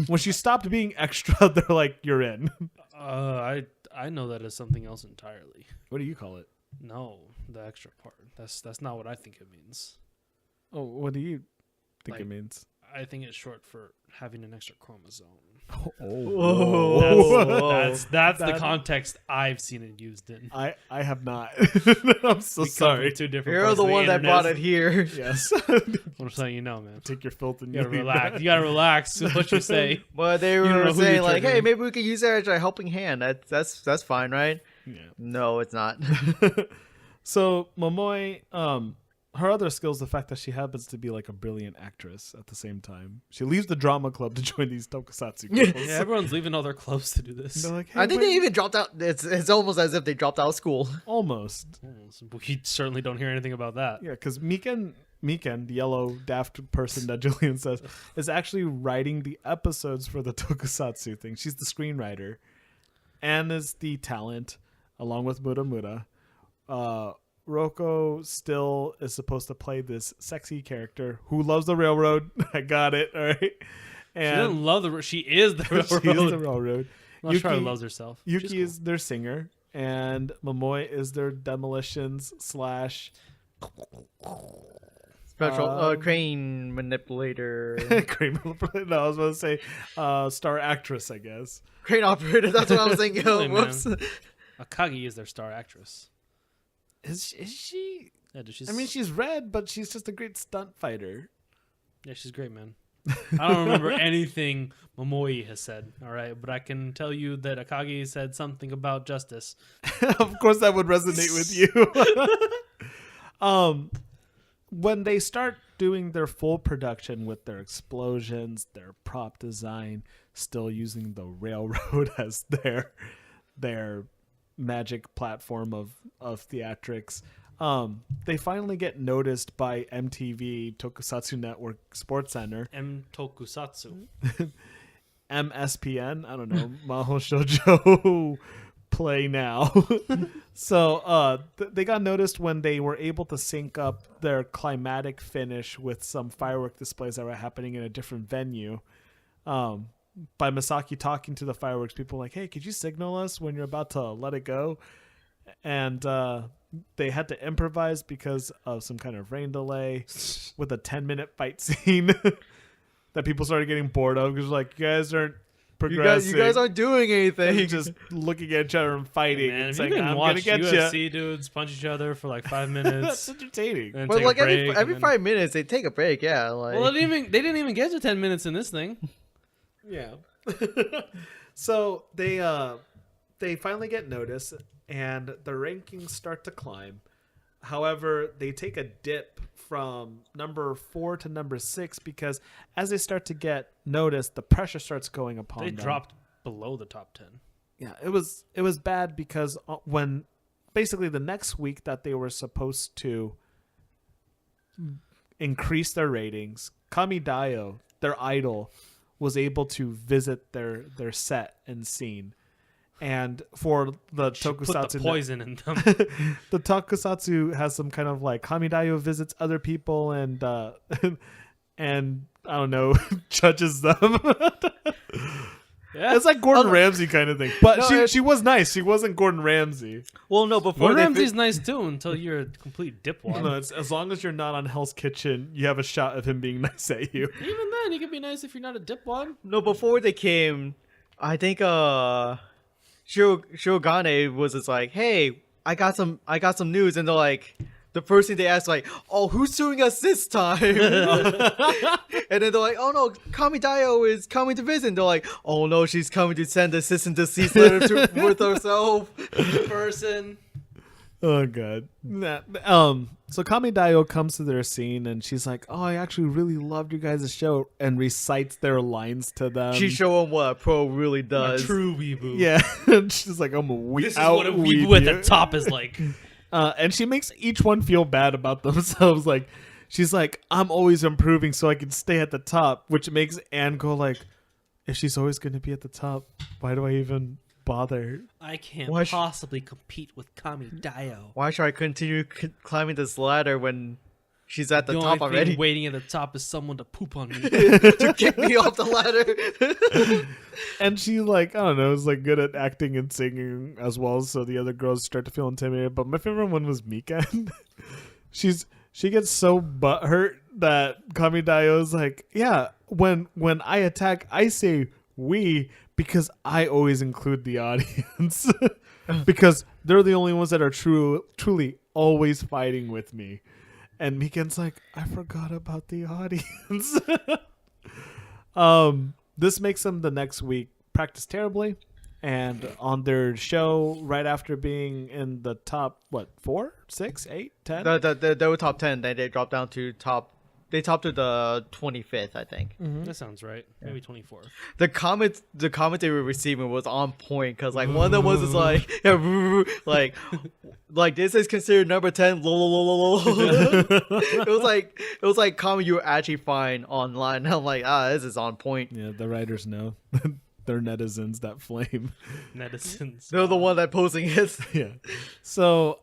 When she stopped being extra, they're like, you're in. I know that as something else entirely. What do you call it? No, the extra part. That's not what I think it means. Oh, what do you think Like, it means? I think it's short for having an extra chromosome. Whoa. That's the context I've seen it used in. I have not. I'm so We come sorry. from two different You're parts the of one that internet. brought it here. Yes. I'm saying, man. Take your filth and You gotta relax. You gotta relax with what you say. But they don't know were who saying you're like, hey, triggering. maybe we could use that as a helping hand. That's fine, right? Yeah. No, it's not. So Momoi, her other skill is the fact that she happens to be like a brilliant actress at the same time. She leaves the drama club to join these tokusatsu girls. Yeah, everyone's leaving all their clothes to do this. They're like, hey, I think wait, they even dropped out. It's almost as if they dropped out of school. almost. We certainly don't hear anything about that. Yeah, because Miken, the yellow daft person that Julian says, is actually writing the episodes for the tokusatsu thing. She's the screenwriter. Anne is the talent, along with Muramura. Roko still is supposed to play this sexy character who loves the railroad. I got it, all right? She doesn't love the. She is the she is the railroad. railroad. Well, she probably loves herself. She's Yuki cool. is their singer, and Momoi is their demolitions / Special crane manipulator. crane. No, I was about to say star actress, I guess. Crane operator. That's what I was thinking. Really, man. Whoops. Akagi is their star actress. Is she? Yeah, dude, she's. I mean, she's red, but she's just a great stunt fighter. Yeah, she's great, man. I don't remember anything Momoi has said. All right, but I can tell you that Akagi said something about justice. Of course, that would resonate with you. When they start doing their full production with their explosions, their prop design, still using the railroad as their magic platform of theatrics, they finally get noticed by MTV Tokusatsu Network Sports Center. Tokusatsu. MSPN, I don't know, Maho Shoujo Play Now. So they got noticed when they were able to sync up their climatic finish with some firework displays that were happening in a different venue. By Misaki talking to the fireworks people like, hey, could you signal us when you're about to let it go? And they had to improvise because of some kind of rain delay with a 10-minute fight scene that people started getting bored of because like, you guys aren't progressing. You guys aren't doing anything. You're just looking at each other and fighting. Man, It's if you like, can I'm watch gonna get UFC dudes punch each other for like 5 minutes, That's entertaining. and But take like a break, every and then- 5 minutes they take a break. Yeah. Like. Well, they didn't even get to 10 minutes in this thing. Yeah. So they finally get noticed and the rankings start to climb. However, they take a dip from number 4 to number 6 because as they start to get noticed, the pressure starts going upon They them. dropped below the top 10. Yeah, it was bad because when basically the next week that they were supposed to increase their ratings, Kamidayo, their idol, was able to visit their set and scene. And for the She tokusatsu, put the poison in them. the tokusatsu has some kind of like Kamidayo visits other people and and I don't know, judges them. Yeah. It's like Gordon Oh, no. Ramsay kind of thing. But No, she was nice. She wasn't Gordon Ramsay. Well, no, before Gordon they Ramsay's nice too until you're a complete dipwad. No, it's, as long as you're not on Hell's Kitchen, you have a shot of him being nice at you. Even then, you can be nice if you're not a dipwad. No, before they came, I think Shirogane was just like, "Hey, I got some news," and they're like, the first thing they asked like, "Oh, who's suing us this time?" And then they're like, "Oh no, Kamidayo is coming to visit." And they're like, "Oh no, she's coming to send a cease and desist letter with herself." Person. Oh god. So Kamidayo comes to their scene and she's like, "Oh, I actually really loved you guys' show," and recites their lines to them. She show them what a pro really does. True weeboo. Yeah, and she's like, "I'm a This is what a weeboo at the top is like. And she makes each one feel bad about themselves. Like, she's like, "I'm always improving so I can stay at the top," which makes Anne go like, "If she's always going to be at the top, why do I even bother?" I can't Why possibly compete with Kamidayo. Why should I continue climbing this ladder when she's at the only top thing already? waiting at the top is someone to poop on me. To kick me off the ladder. And she like, I don't know, is like good at acting and singing as well, so the other girls start to feel intimidated. But my favorite one was Mika. She gets so butthurt that Kamidayo's like, "Yeah, when I attack, I say we because I always include the audience because they're the only ones that are truly always fighting with me." And Mikan's like, "I forgot about the audience." This makes them the next week practice terribly, and on their show right after being in the top 4, 6, 8, 10. They were top 10. Then they dropped down to top. They topped to the 25th, I think. That sounds right. Maybe 24th. The comment they were receiving was on point because like one of them was just like, yeah, like this is considered number 10. It was like comment you were actually fine online. I'm like, this is on point. Yeah, the writers know. They're netizens that flame. Netizens. They're the one that posting it. Yeah. So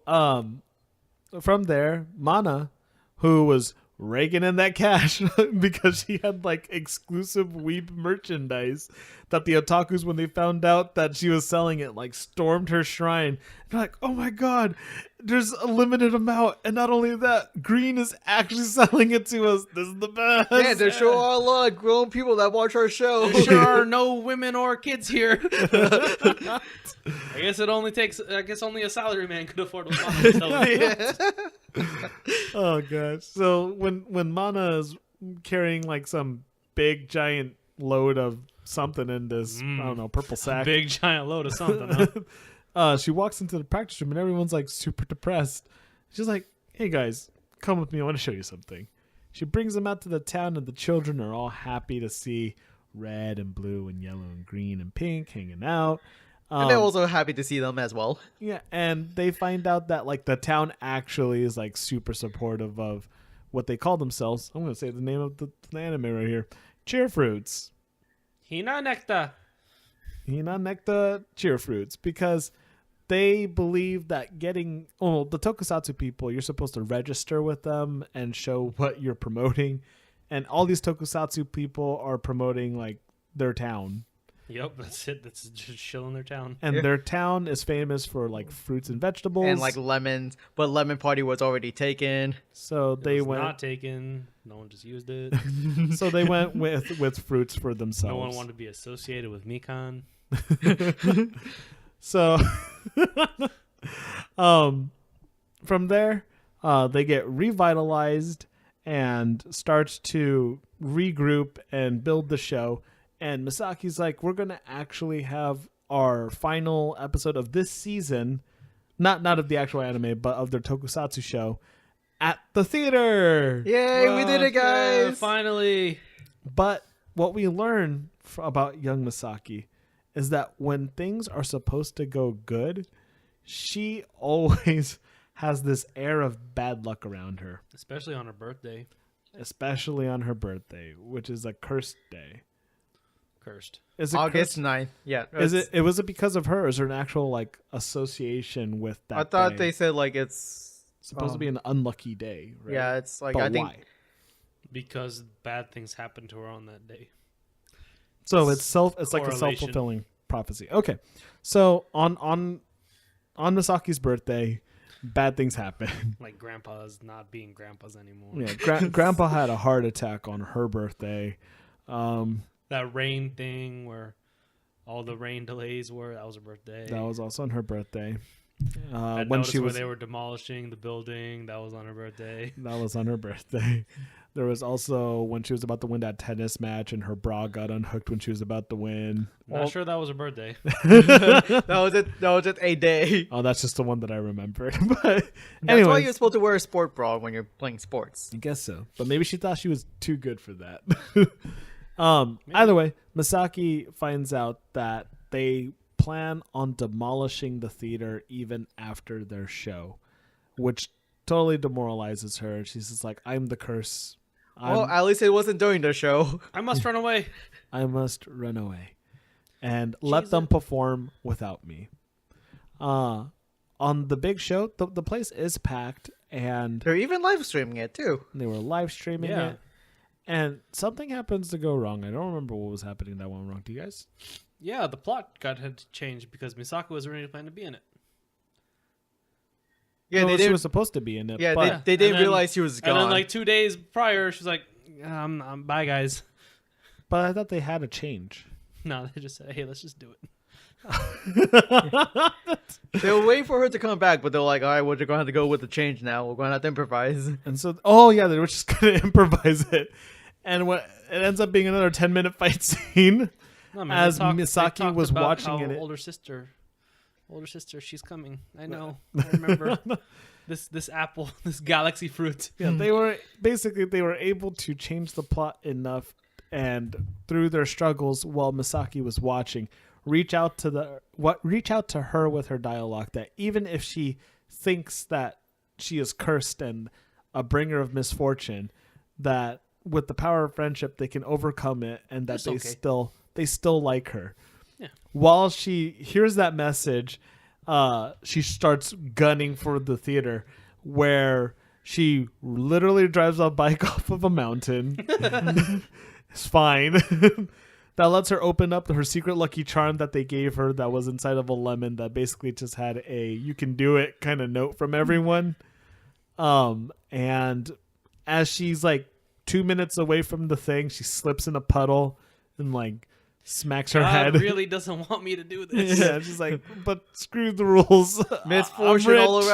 from there, Mana, who was raking in that cash because she had like exclusive weeb merchandise that the otakus, when they found out that she was selling it, like stormed her shrine. They're like, "Oh my god, there's a limited amount, and not only that, Green is actually selling it to us. This is the best." Yeah, there sure are a lot of grown people that watch our show. There sure are no women or kids here. I guess only a salary man could afford to buy it. Oh gosh. So when Mana is carrying like some big giant load of something in this, I don't know, purple sack. Big giant load of something. Huh? She walks into the practice room and everyone's like super depressed. She's like, "Hey guys, come with me. I want to show you something." She brings them out to the town and the children are all happy to see red and blue and yellow and green and pink hanging out. And they're also happy to see them as well. Yeah, and they find out that like the town actually is like super supportive of what they call themselves. I'm going to say the name of the anime right here. Cheerfruits. Hina Necta. Hina Necta Cheerfruits, because they believe that the tokusatsu people, you're supposed to register with them and show what you're promoting. And all these tokusatsu people are promoting like their town. Yep, that's it. That's just chilling their town. And their town is famous for like fruits and vegetables. And like lemons. But Lemon Party was already taken. So they went not taken. No one just used it. So they went with fruits for themselves. No one wanted to be associated with Mikan. So from there, they get revitalized and start to regroup and build the show. And Misaki's like, "We're going to actually have our final episode of this season, not of the actual anime, but of their tokusatsu show, at the theater." Yay, we did it, guys! Yeah, finally. But what we learn about young Misaki is that when things are supposed to go good, she always has this air of bad luck around her, Especially on her birthday. especially on her birthday, which is a cursed day. Cursed. Is it August cursed? 9th. Yeah. Is it? Was it because of her? Or is there an actual like association with that? I thought day? they said like it's supposed to be an unlucky day, right? Yeah, it's like But I think why? Because bad things happened to her on that day. So it's like a correlation. self-fulfilling prophecy. Okay. So on Misaki's birthday, bad things happen. Like grandpas not being grandpas anymore. Yeah, grandpa had a heart attack on her birthday. That rain thing where all the rain delays were, that was her birthday. That was also on her birthday. That When notice she where was they were demolishing the building, that was on her birthday. that was on her birthday. There was also when she was about to win that tennis match and her bra got unhooked when she was about to win. Not sure that was her birthday. that was it. That was just a day. Oh, that's just the one that I remembered. But That's why anyway, you're supposed to wear a sport bra when you're playing sports. I guess so. But maybe she thought she was too good for that. Either way, Misaki finds out that they plan on demolishing the theater even after their show, which totally demoralizes her. She's just like, I'm the curse. Well, at least it wasn't during the show. I must run away. I must run away and let them perform without me. On the big show, the place is packed, and They're even live streaming it too. they were live streaming Yeah. it. And something happens to go wrong. I don't remember what was happening that went wrong. Do you guys? Yeah, the plot had changed because Misako was originally planning to be in it. Yeah, No, they she didn't. was supposed to be in it. Yeah, but they didn't And then- realize she was gone. And then like 2 days prior, she's like, I'm bye guys. but I thought they had a change. No, they just said, hey, let's just do it. They were waiting for her to come back, but they're like, all right, we're going to have to go with the change now. We're going to have to improvise. And so, oh yeah, they were just gonna improvise it, and what it ends up being another 10-minute fight scene. No, As they Misaki talked was about watching how it- older sister, she's coming. I know. I remember this apple, this galaxy fruit. Yeah, they were able to change the plot enough, and through their struggles, while Misaki was watching, reach out to her with her dialogue that even if she thinks that she is cursed and a bringer of misfortune, that with the power of friendship they can overcome it, and that That's they okay. still like her. Yeah. While she hears that message, she starts gunning for the theater, where she literally drives a bike off of a mountain. It's fine. That lets her open up her secret lucky charm that they gave her that was inside of a lemon that basically just had a "you can do it" kind of note from everyone. And as she's like 2 minutes away from the thing, she slips in a puddle and like smacks her God head. really doesn't want me to do this. Yeah, she's like, but screw the rules. Misfortune I'm all rich.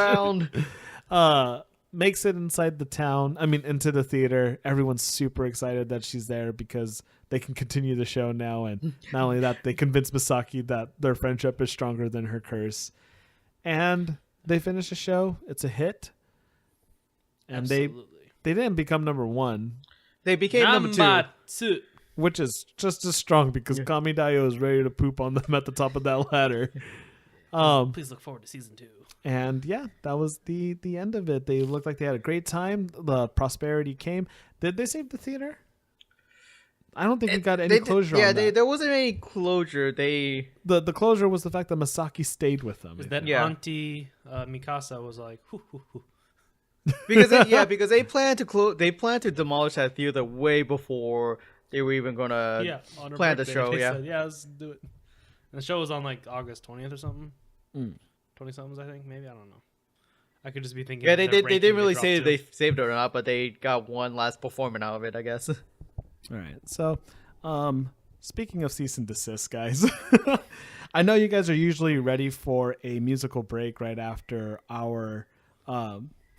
around. Makes it inside the town. I mean, into the theater. Everyone's super excited that she's there because they can continue the show now. And not only that, they convince Misaki that their friendship is stronger than her curse. And they finish the show. It's a hit. And Absolutely. they didn't become number one, They became number 2. Nambatsu. which is just as strong because Kami Dayo is ready to poop on them at the top of that ladder. Please look forward to season 2. And yeah, that was the end of it. They looked like they had a great time. The prosperity came. Did they save the theater? I don't think we got any closure on that. There wasn't any closure. The The closure was the fact that Masaki stayed with them. I Is that think. Yeah. Auntie Mikasa was like, hoo, hoo, hoo. because they planned to demolish that theater way before they were even gonna Yeah, on her plan the birthday, show. they Yeah, said, yeah, let's do it. And the show was on like August 20th or something. Mm. 20 somethings, I think. Maybe, I don't know. I could just be thinking. yeah. of They the ranking didn't really dropped say to. they saved it or not, but they got one last performance out of it, I guess. All right. So, speaking of cease and desist, guys, I know you guys are usually ready for a musical break right after our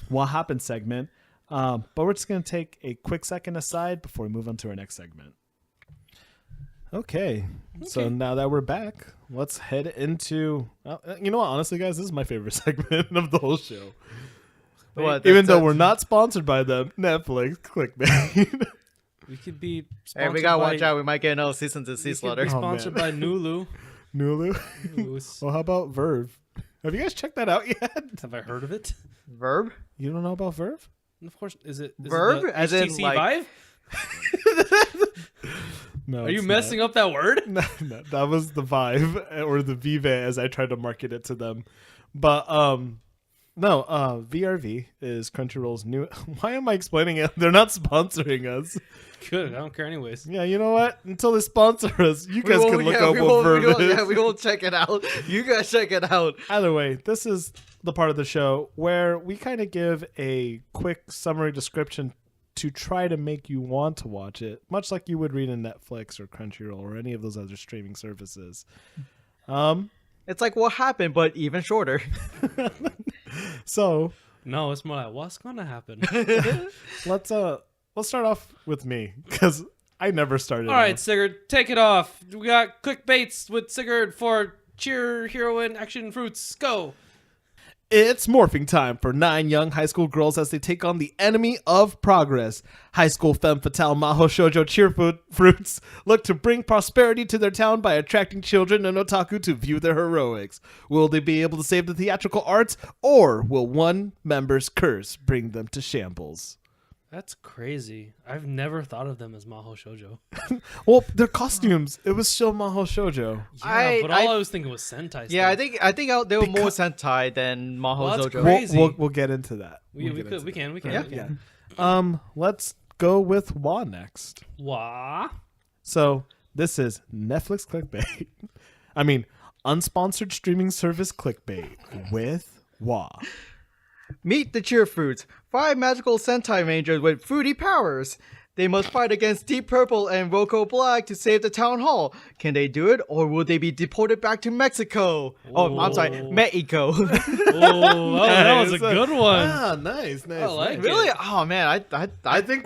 What Happened segment, but we're just going to take a quick second aside before we move on to our next segment. Okay. So now that we're back, let's head into. You know what? Honestly, guys, this is my favorite segment of the whole show. What, Even though that's- we're not sponsored by them, Netflix, clickbait. We could be. Hey, Sponsored we gotta by, watch out. We might get another cease and We desist could letter. be sponsored man. by Nulu. Nulu. Nulu. Well, how about Verve? Have you guys checked that out yet? Have I heard of it? Verb? You don't know about Verve? Of course. Is it Verb? It the As in, HTC like- Vive? No. Are you messing up that word? No, that was the Vive or the Vive as I tried to market it to them. But no, VRV is Crunchyroll's new. Why am I explaining it? They're not sponsoring us. Good. I don't care anyways. Yeah, you know what? Until they sponsor us, you guys can look up what Verve is. Yeah, we won't check it out. You guys check it out. Either way, this is the part of the show where we kind of give a quick summary description to try to make you want to watch it, much like you would read in Netflix or Crunchyroll or any of those other streaming services. It's like what happened, but even shorter. So No, it's more like, what's going to happen? let's start off with me because I never started. All right, off. Sigurd, take it off. We got clickbaits with Sigurd for cheer, heroine, action, fruits. Go. It's morphing time for 9 young high school girls as they take on the enemy of progress. High school femme fatale Maho Shoujo cheer fruits look to bring prosperity to their town by attracting children and otaku to view their heroics. Will they be able to save the theatrical arts, or will one member's curse bring them to shambles? That's crazy. I've never thought of them as Maho Shoujo. Well, their costumes, it was still Maho Shoujo. Yeah, but all I was thinking was Sentai Yeah, I stuff. think they were more Sentai than Maho Well, that's Zojo. crazy. We'll get into that. We can. Yeah. Let's go with Wa next. Wah. So this is Netflix clickbait. I mean, unsponsored streaming service clickbait with Wa. Meet the Cheer Fruits, 5 magical Sentai Rangers with fruity powers. They must fight against Deep Purple and Roko Black to save the town hall. Can they do it, or will they be deported back to Mexico? Oh, I'm sorry, Whoa. Mexico. Oh, that was a good one. Ah, nice. I like it. Really? Oh man, I think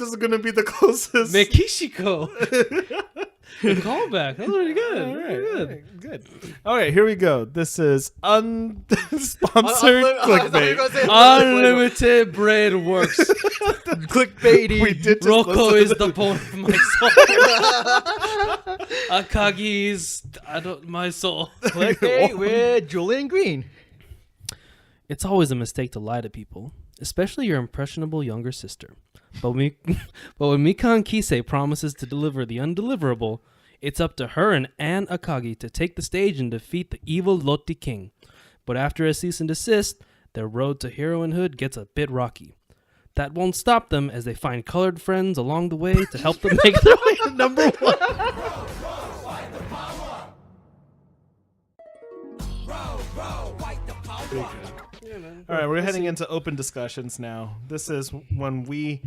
this is gonna be the closest. Mekishiko. Good callback. That was really good. All Really good. Good. All right, here we go. This is unsponsored clickbait. Unlimited braid works. Clickbaity. We did just Roko listen is to the bone of my soul. Akagi is my soul. Clickbait with Julian Green. It's always a mistake to lie to people, especially your impressionable younger sister. But when Mikan Kisei promises to deliver the undeliverable, it's up to her and Anne Akagi to take the stage and defeat the evil Lotte King. But after a cease and desist, their road to heroinehood gets a bit rocky. That won't stop them as they find colored friends along the way to help them make their way to number 1. All right, we're heading into open discussions now. This is when we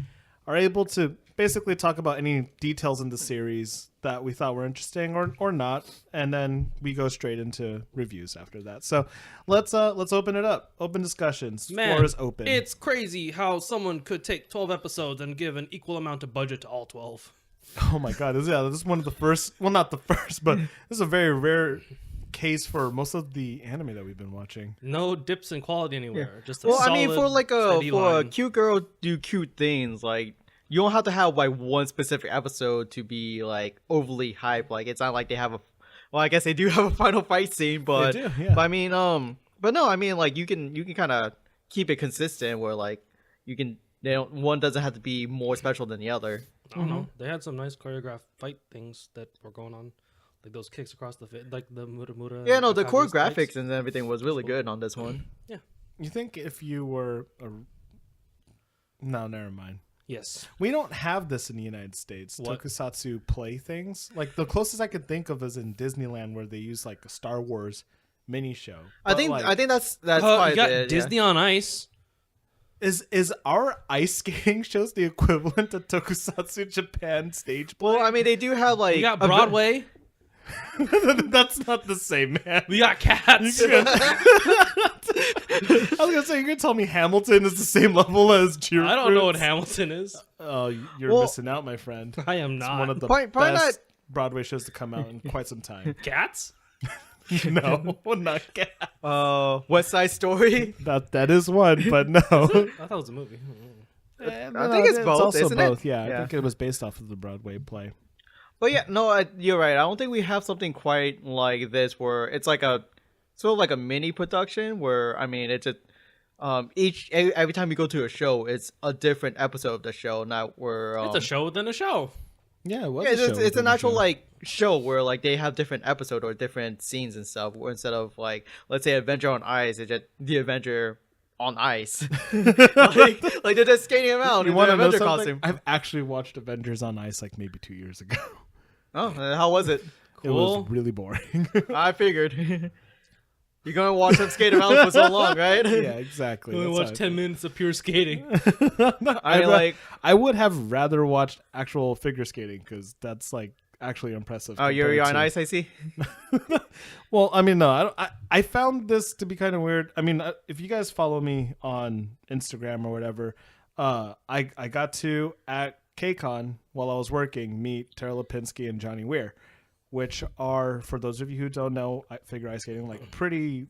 are able to basically talk about any details in the series that we thought were interesting or not, and then we go straight into reviews after that. So let's open it up. Open discussions. Man, Floor is open. It's crazy how someone could take 12 episodes and give an equal amount of budget to all 12. Oh my god, this is one of the first. Well, not the first, but this is a very rare case for most of the anime that we've been watching. No dips in quality anywhere. Just a Well, solid, I mean, for steady a line. cute girl do cute things, like you don't have to have like one specific episode to be like overly hyped. Like it's not like they have a. Well, I guess they do have a final fight scene, but They do, yeah. but I mean, but no, I mean, like you can kind of keep it consistent where like you can. One doesn't have to be more special than the other. I don't know. They had some nice choreographed fight things that were going on. Like those kicks across the fit, like the Muramura. Yeah, no, the core Akagi's graphics fights. and everything was really good on this one. Yeah. You think if you were no, never mind. Yes. We don't have this in the United States. What? Tokusatsu play things. Like the closest I could think of is in Disneyland, where they use like a Star Wars mini show. I think that's why you got it, Disney on Ice. Is our ice skating shows the equivalent of Tokusatsu Japan stage play? Well, I mean, they do have like We got Broadway. That's not the same, man. We got Cats. I was gonna say, you're gonna tell me Hamilton is the same level as Cheer I don't know what Fruits? Hamilton is. Oh, you're Well- missing out, my friend. I am It's not. one of the Probably best not- Broadway shows to come out in quite some time. Cats? No, not Cat. West Side Story. That is one, but no. I thought it was a movie. I think it's both, also isn't it? both. Yeah, I Yeah. think it was based off of the Broadway play. But yeah, no, you're right. I don't think we have something quite like this where it's like a sort of like a mini production where I mean it's a every time you go to a show, it's a different episode of the show. Not where It's a show within a show. Yeah, it was. yeah, a show it's within an a actual show. like show where like they have different episode or different scenes and stuff. Where instead of like let's say Adventure on Ice, it's just the Adventure on ice. like they're just skating around You in want their to know Avenger something? costume. I've actually watched Avengers on Ice like maybe 2 years ago. Oh, how was it? It was Cool. really boring. I figured. You're gonna watch them skate around for so long, right? yeah, exactly. We only That's watched how 10 minutes of pure skating. I mean, like, I would have rather watched actual figure skating because that's like actually impressive. oh, you're compared on to- ice, I see. Well, I mean, no, I, don't, I found this to be kind of weird. I mean, if you guys follow me on Instagram or whatever, I got to at KCON while I was working meet Tara Lipinski and Johnny Weir, which are, for those of you who don't know, figure ice skating, like pretty.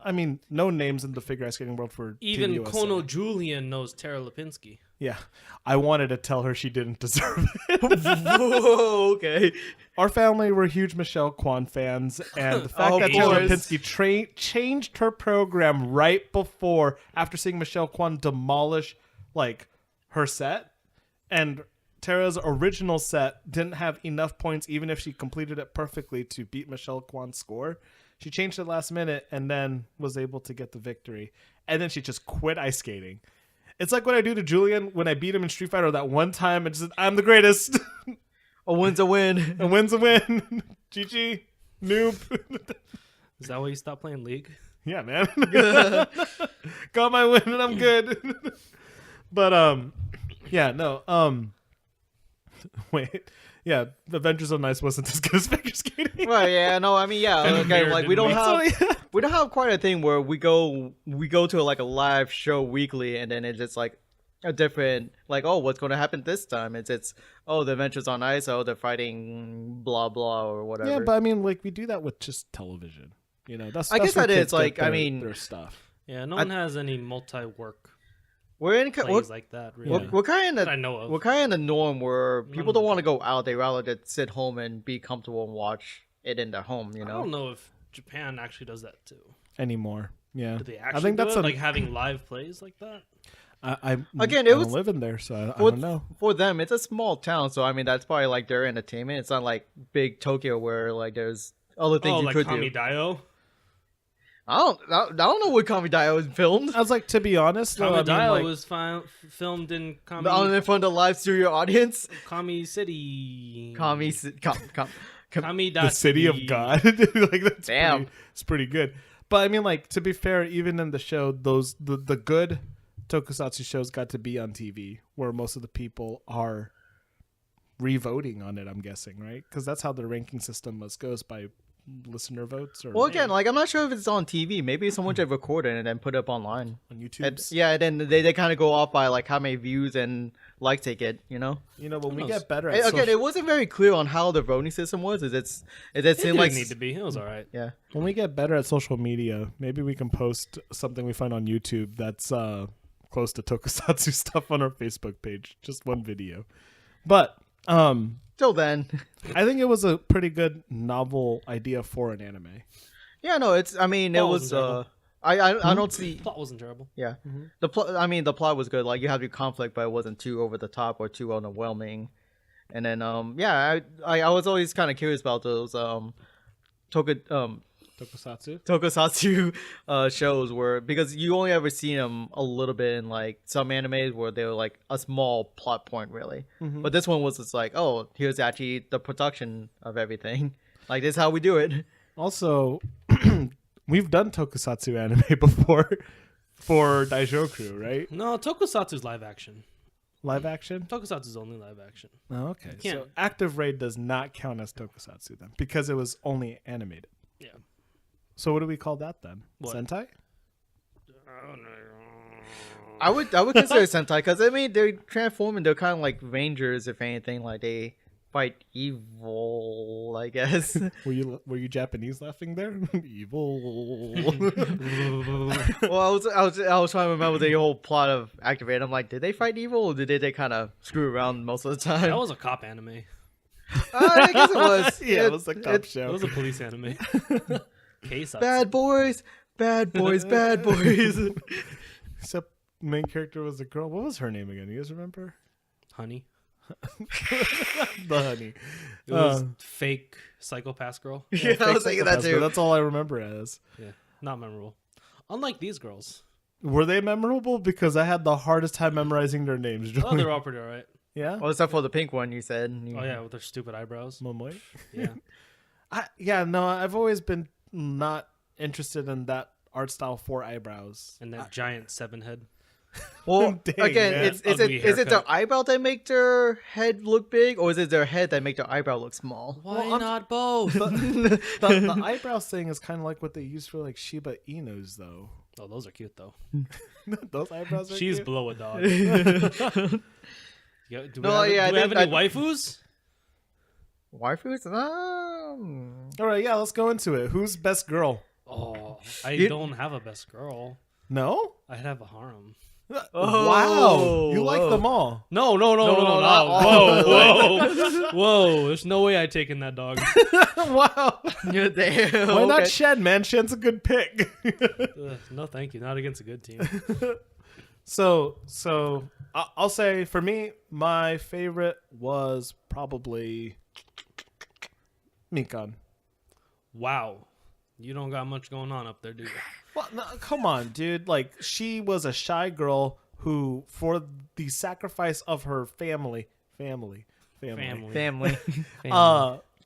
I mean, no names in the figure ice skating world for Even Team USA. Kono Julian knows Tara Lipinski. Yeah, I wanted to tell her she didn't deserve it. Whoa, okay. Our family were huge Michelle Kwan fans, and the fact Of that Tara course. Lipinski changed her program right before, after seeing Michelle Kwan demolish like her set, and Tara's original set didn't have enough points, even if she completed it perfectly, to beat Michelle Kwan's score. She changed it last minute and then was able to get the victory, and then she just quit ice skating. It's like what I do to Julian when I beat him in Street Fighter that one time and just said, I'm the greatest. A win's a win. A win's a win. GG. Noob. Is that why you stopped playing League? Yeah, man. Got my win and I'm good. But yeah, no. Wait. Yeah, Avengers on Ice wasn't as good as figure skating. Right, yeah, no, I mean, yeah, okay, mirror like we didn't don't make have we don't have quite a thing where we go to like a live show weekly and then it's just like a different like, oh, what's going to happen this time? It's oh, the Adventures on Ice, oh, they're fighting blah blah or whatever. Yeah, but I mean, like we do that with just television. You know, that's I guess where that kids is, like, get I mean- their stuff. Yeah, no one has any multi-work we're in plays like that, really. we're kind That I of know of. we're kind of in the norm where people None don't of want to go out; they rather just sit home and be comfortable and watch it in their home. You I know. don't know if Japan actually does that too. Anymore. Yeah. Do they actually I think do that's it? a, Like having live plays like that? Again, I it don't was- live in there, so I For, don't know. for them, it's a small town, so I mean that's probably like their entertainment. It's not like big Tokyo where like there's other things Oh, you like could Kami do. Dio? I don't know what Kami Dio is filmed. I was like, to be honest, though, Kami I mean, Dio like, was filmed in Kami, On in front of the live studio audience. Kami City. Kami Kami the city of God. Like that's Damn. it's pretty good. But I mean, like, to be fair, even in the show, those the good tokusatsu shows got to be on TV, where most of the people are re-voting on it. I'm guessing, right? Because that's how the ranking system goes by listener votes. Or Well, again, like I'm not sure if it's on TV. Maybe someone just recorded it and then put it up online. on YouTube. And, yeah, and then they kind of go off by like how many views and likes they get. You know. You know, when Who we knows? get better at Again, social- it wasn't very clear on how the voting system was. It It seemed didn't like need to be. It was all right. yeah. when we get better at social media, maybe we can post something we find on YouTube that's close to tokusatsu stuff on our Facebook page. Just one video. But Till then, I think it was a pretty good novel idea for an anime. yeah, no, it's. I mean, it Plot was. wasn't terrible. I don't see. Plot wasn't terrible. Yeah, the plot. I mean, the plot was good. Like you have your conflict, but it wasn't too over the top or too overwhelming. And then, yeah, I was always kind of curious about those Tokusatsu? tokusatsu shows where because you only ever see them a little bit in like some animes where they were like a small plot point really, but this one was just like, oh, here's actually the production of everything. Like this is how we do it. Also, we've done tokusatsu anime before for Daijoukrou, right? No, Tokusatsu's live action. Live action? Tokusatsu's only live action. Oh, okay. can't- So Active Raid does not count as tokusatsu then because it was only animated. Yeah. So what do we call that then? What? Sentai? I would consider Sentai because I mean they're transforming. They're kind of like Rangers, if anything. Like they fight evil, I guess. Were you Japanese laughing there? Evil. Well, I was trying to remember the whole plot of Activate. I'm like, did they fight evil or did they kind of screw around most of the time? That was a cop anime. I guess it was. Yeah, it was a cop show. It was a police anime. Keisatsu. Bad boys, bad boys, bad boys. Except main character was a girl. What was her name again? You guys remember? Honey. The honey. It was fake psychopath girl. Yeah, I was thinking that That's- too. That's all I remember it as. Yeah, not memorable. Unlike these girls. Were they memorable? Because I had the hardest time memorizing their names. Oh, they're all pretty alright. Yeah. Well, except for the pink one you said. Oh yeah, with their stupid eyebrows. Momoy. Yeah. No, I've always been not interested in that art style for eyebrows. And that giant 7 head. Well, Dang, again, man. is it Ugly their haircut. eyebrow that make their head look big, or is it their head that make their eyebrow look small? Why Well, not both? The eyebrows thing is kind of like what they use for like Shiba Inus, though. Oh, those are cute though. Those eyebrows are She's cute. below a dog. Yeah, do we No, have, yeah, do we I have think any waifus? Waifus? All right, yeah, let's go into it. Who's best girl? Oh, I You- don't have a best girl. No? I have a harem. Oh, Wow. You like whoa. them all. No, No, not Whoa, all. whoa. There's no way I'd taken that dog. Wow. Yeah, damn. Why not Okay. Shen, man? Shen's a good pick. Ugh, no, thank you. Not against a good team. So I'll say for me, my favorite was probably Mikan. Wow. You don't got much going on up there, do you? Well, no, come on, dude. Like, she was a shy girl who, for the sacrifice of her family, Family. Family.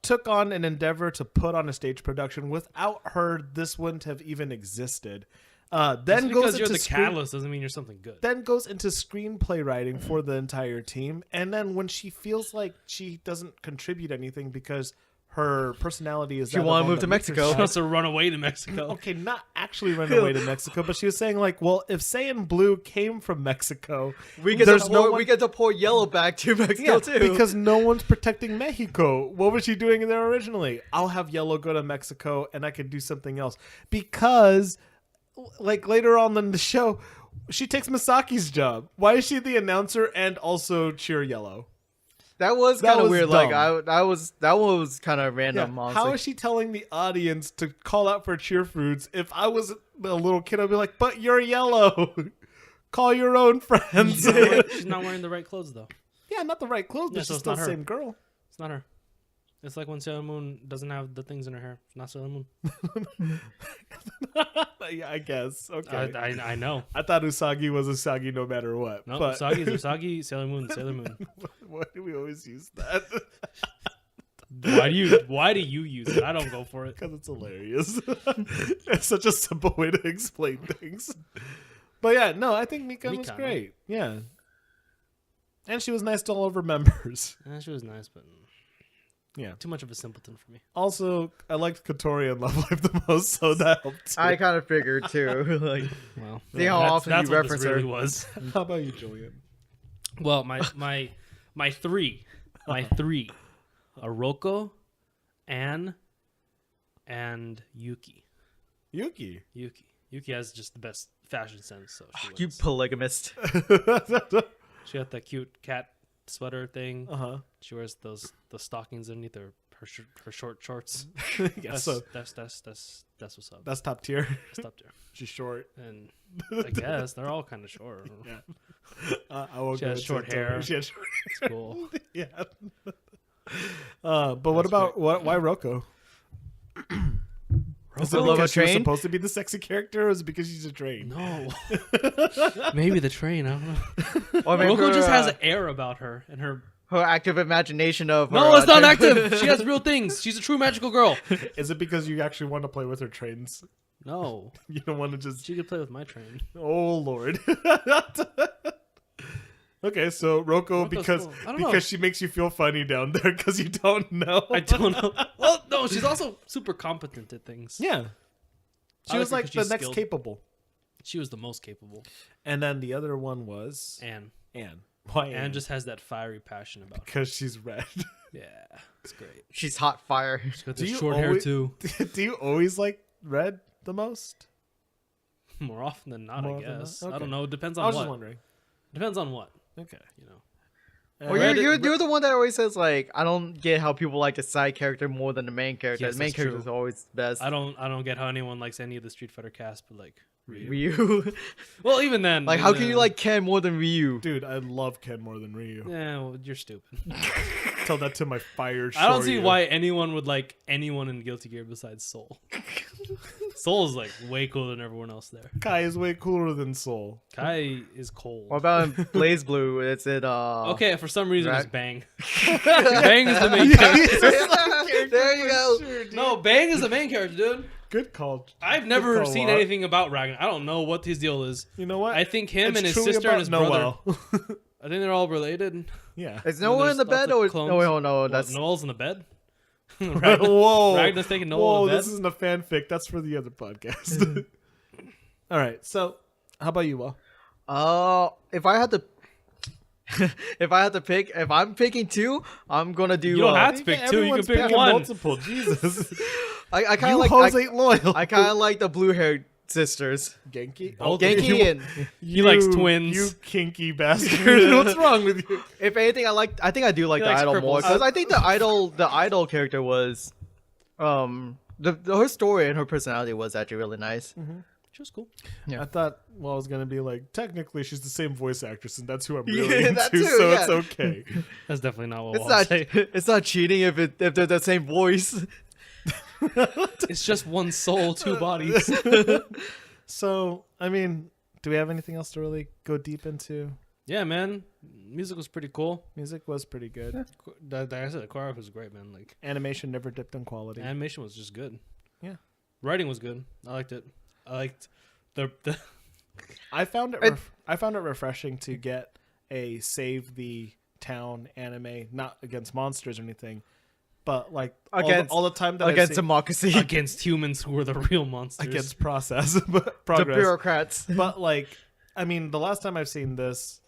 took on an endeavor to put on a stage production. Without her, this wouldn't have even existed. Then Just goes because you're into the catalyst doesn't mean you're something good. then goes into screenplay writing for the entire team. And then when she feels like she doesn't contribute anything because her personality is She that of wanna on move the to weaker Mexico. She side. wants to run away to Mexico. Okay, not actually run away to Mexico, but she was saying like, well, if Saiyan Blue came from Mexico, We get there's to no pour, one- we get to pour yellow back to Mexico yeah, too. because no one's protecting Mexico. What was she doing there originally? I'll have Yellow go to Mexico and I can do something else. Because, like later on in the show, she takes Misaki's job. Why is she the announcer and also cheer Yellow? that was That kind of was weird. dumb. Like that one was kind of Yeah. random. How Honestly. is she telling the audience to call out for cheer foods? If I was a little kid, I'd be like, but you're Yellow. Call your own friends. She's not wearing the right clothes, though. Yeah, not the right clothes, but Yeah, so she's it's still not the her. same girl. It's not her. It's like when Sailor Moon doesn't have the things in her hair. It's not Sailor Moon. Yeah, I guess. Okay. I know. I thought Usagi was Usagi no matter what. No, but Usagi's Usagi, Sailor Moon, Sailor Moon. why do we always use that? Why do you use it? I don't go for it. Because it's hilarious. It's such a simple way to explain things. But yeah, no, I think Mikan was Mikan. great. Yeah. And she was nice to all of her members. She was nice, but Yeah. too much of a simpleton for me. Also, I liked Katori and Love Life the most, so that helped. Too. I kind of figured too. Like, Well, See how often that's you what reference this really her. was. How about you, Julian? Well, my three, Aroko, Anne, and Yuki. Yuki. Yuki has just the best fashion sense, so she you wins. polygamist. She got that cute cat sweater thing. Uh-huh. She wears the stockings underneath her short shorts. Yeah, That's, so that's what's up. that's top tier. That's up there. She's short. And I guess they're all kind of short. Yeah. I won't She go has into short it. hair. She has short It's cool. yeah. But what That's about why Roko? Is it Roko love because a she was train? supposed to be the sexy character, or is it because she's a train? No. Maybe the train. I don't know. Or maybe Roko her, just has an air about her, and her. her active imagination of. No, her, it's not active. She has real things. She's a true magical girl. Is it because you actually want to play with her trains? No, You don't want to just. she could play with my train. Oh Lord. Okay, so Roko Roko's because cool. I don't know. because she makes you feel funny down there because you don't know. I don't know. Well, no, she's also super competent at things. Yeah. She I was like like her 'cause the she's next skilled. capable. She was the most capable. And then the other one was Anne. Anne. Why Anne just has that fiery passion about her. because she's red. Yeah, it's great. She's hot fire. She's got Do this you short hair always- too. Do you always like red the most? More often than not, More I often than guess. not? I Okay. don't know. It depends I on was what. just wondering. Depends on what. Okay. You know. Well, you're the one that always says like, I don't get how people like the side character more than the main character. Yes, The main that's character true. is always best. I don't get how anyone likes any of the Street Fighter cast, but like Ryu. Ryu. Well, even then, Like, how can you like Ken more than Ryu? Dude, I love Ken more than Ryu. Yeah, well, you're stupid. Tell that to my fire. I don't see why anyone would like anyone in Guilty Gear besides Soul. Soul is like way cooler than everyone else there. Kai is way cooler than Soul. Kai is cold. What about in Blaze Blue? It's it. Okay, for some reason it's Right. Bang. Bang is the main character. There you go. Sure, dude. No, Bang is the main character, dude. Good call. I've Good never call, seen Lot. anything about Ragnar. I don't know what his deal is. You know what? I think him It's and his truly sister and his about brother. Noel. I think they're all related. Yeah. Is And Noah there's in the lots bed of or clones. no? Wait, no, that's Noel's in the bed. Whoa. Ragnar's taking Noel Whoa, in bed. this isn't a fanfic. That's for the other podcast. All right. So, how about you, Will? if I had to, if I'm picking two, I'm gonna do. You don't have to pick two. You can Everyone's pick picking one. multiple. Jesus. I kind You of hoes like. ain't loyal. I kind of like the blue-haired sisters, Genki? Oh, Genki and. He likes twins. You kinky bastard. What's wrong with you? If anything, I think I do like He the likes idol more cripples. because I think the idol character was, her story and her personality was actually really nice. She was cool. Yeah. I thought, well, I was going to be like, technically, she's the same voice actress, and that's who I'm really Yeah, into, that too, so yeah. it's okay. That's definitely not what It's I'll not. say. It's not cheating if they're the same voice. It's just one soul, two bodies. So, I mean, do we have anything else to really go deep into? Yeah, man. Music was pretty cool. Music was pretty good. Like I said, the choreography was great, man. Like Animation never dipped in quality. animation was just good. Yeah. Writing was good. I liked it. I liked the I found it. It- I found it refreshing to get a save the town anime, not against monsters or anything, but like Against- all the time that I've Against seen- democracy, against humans who were the real monsters. against process, but the progress. bureaucrats. But like, I mean, the last time I've seen this,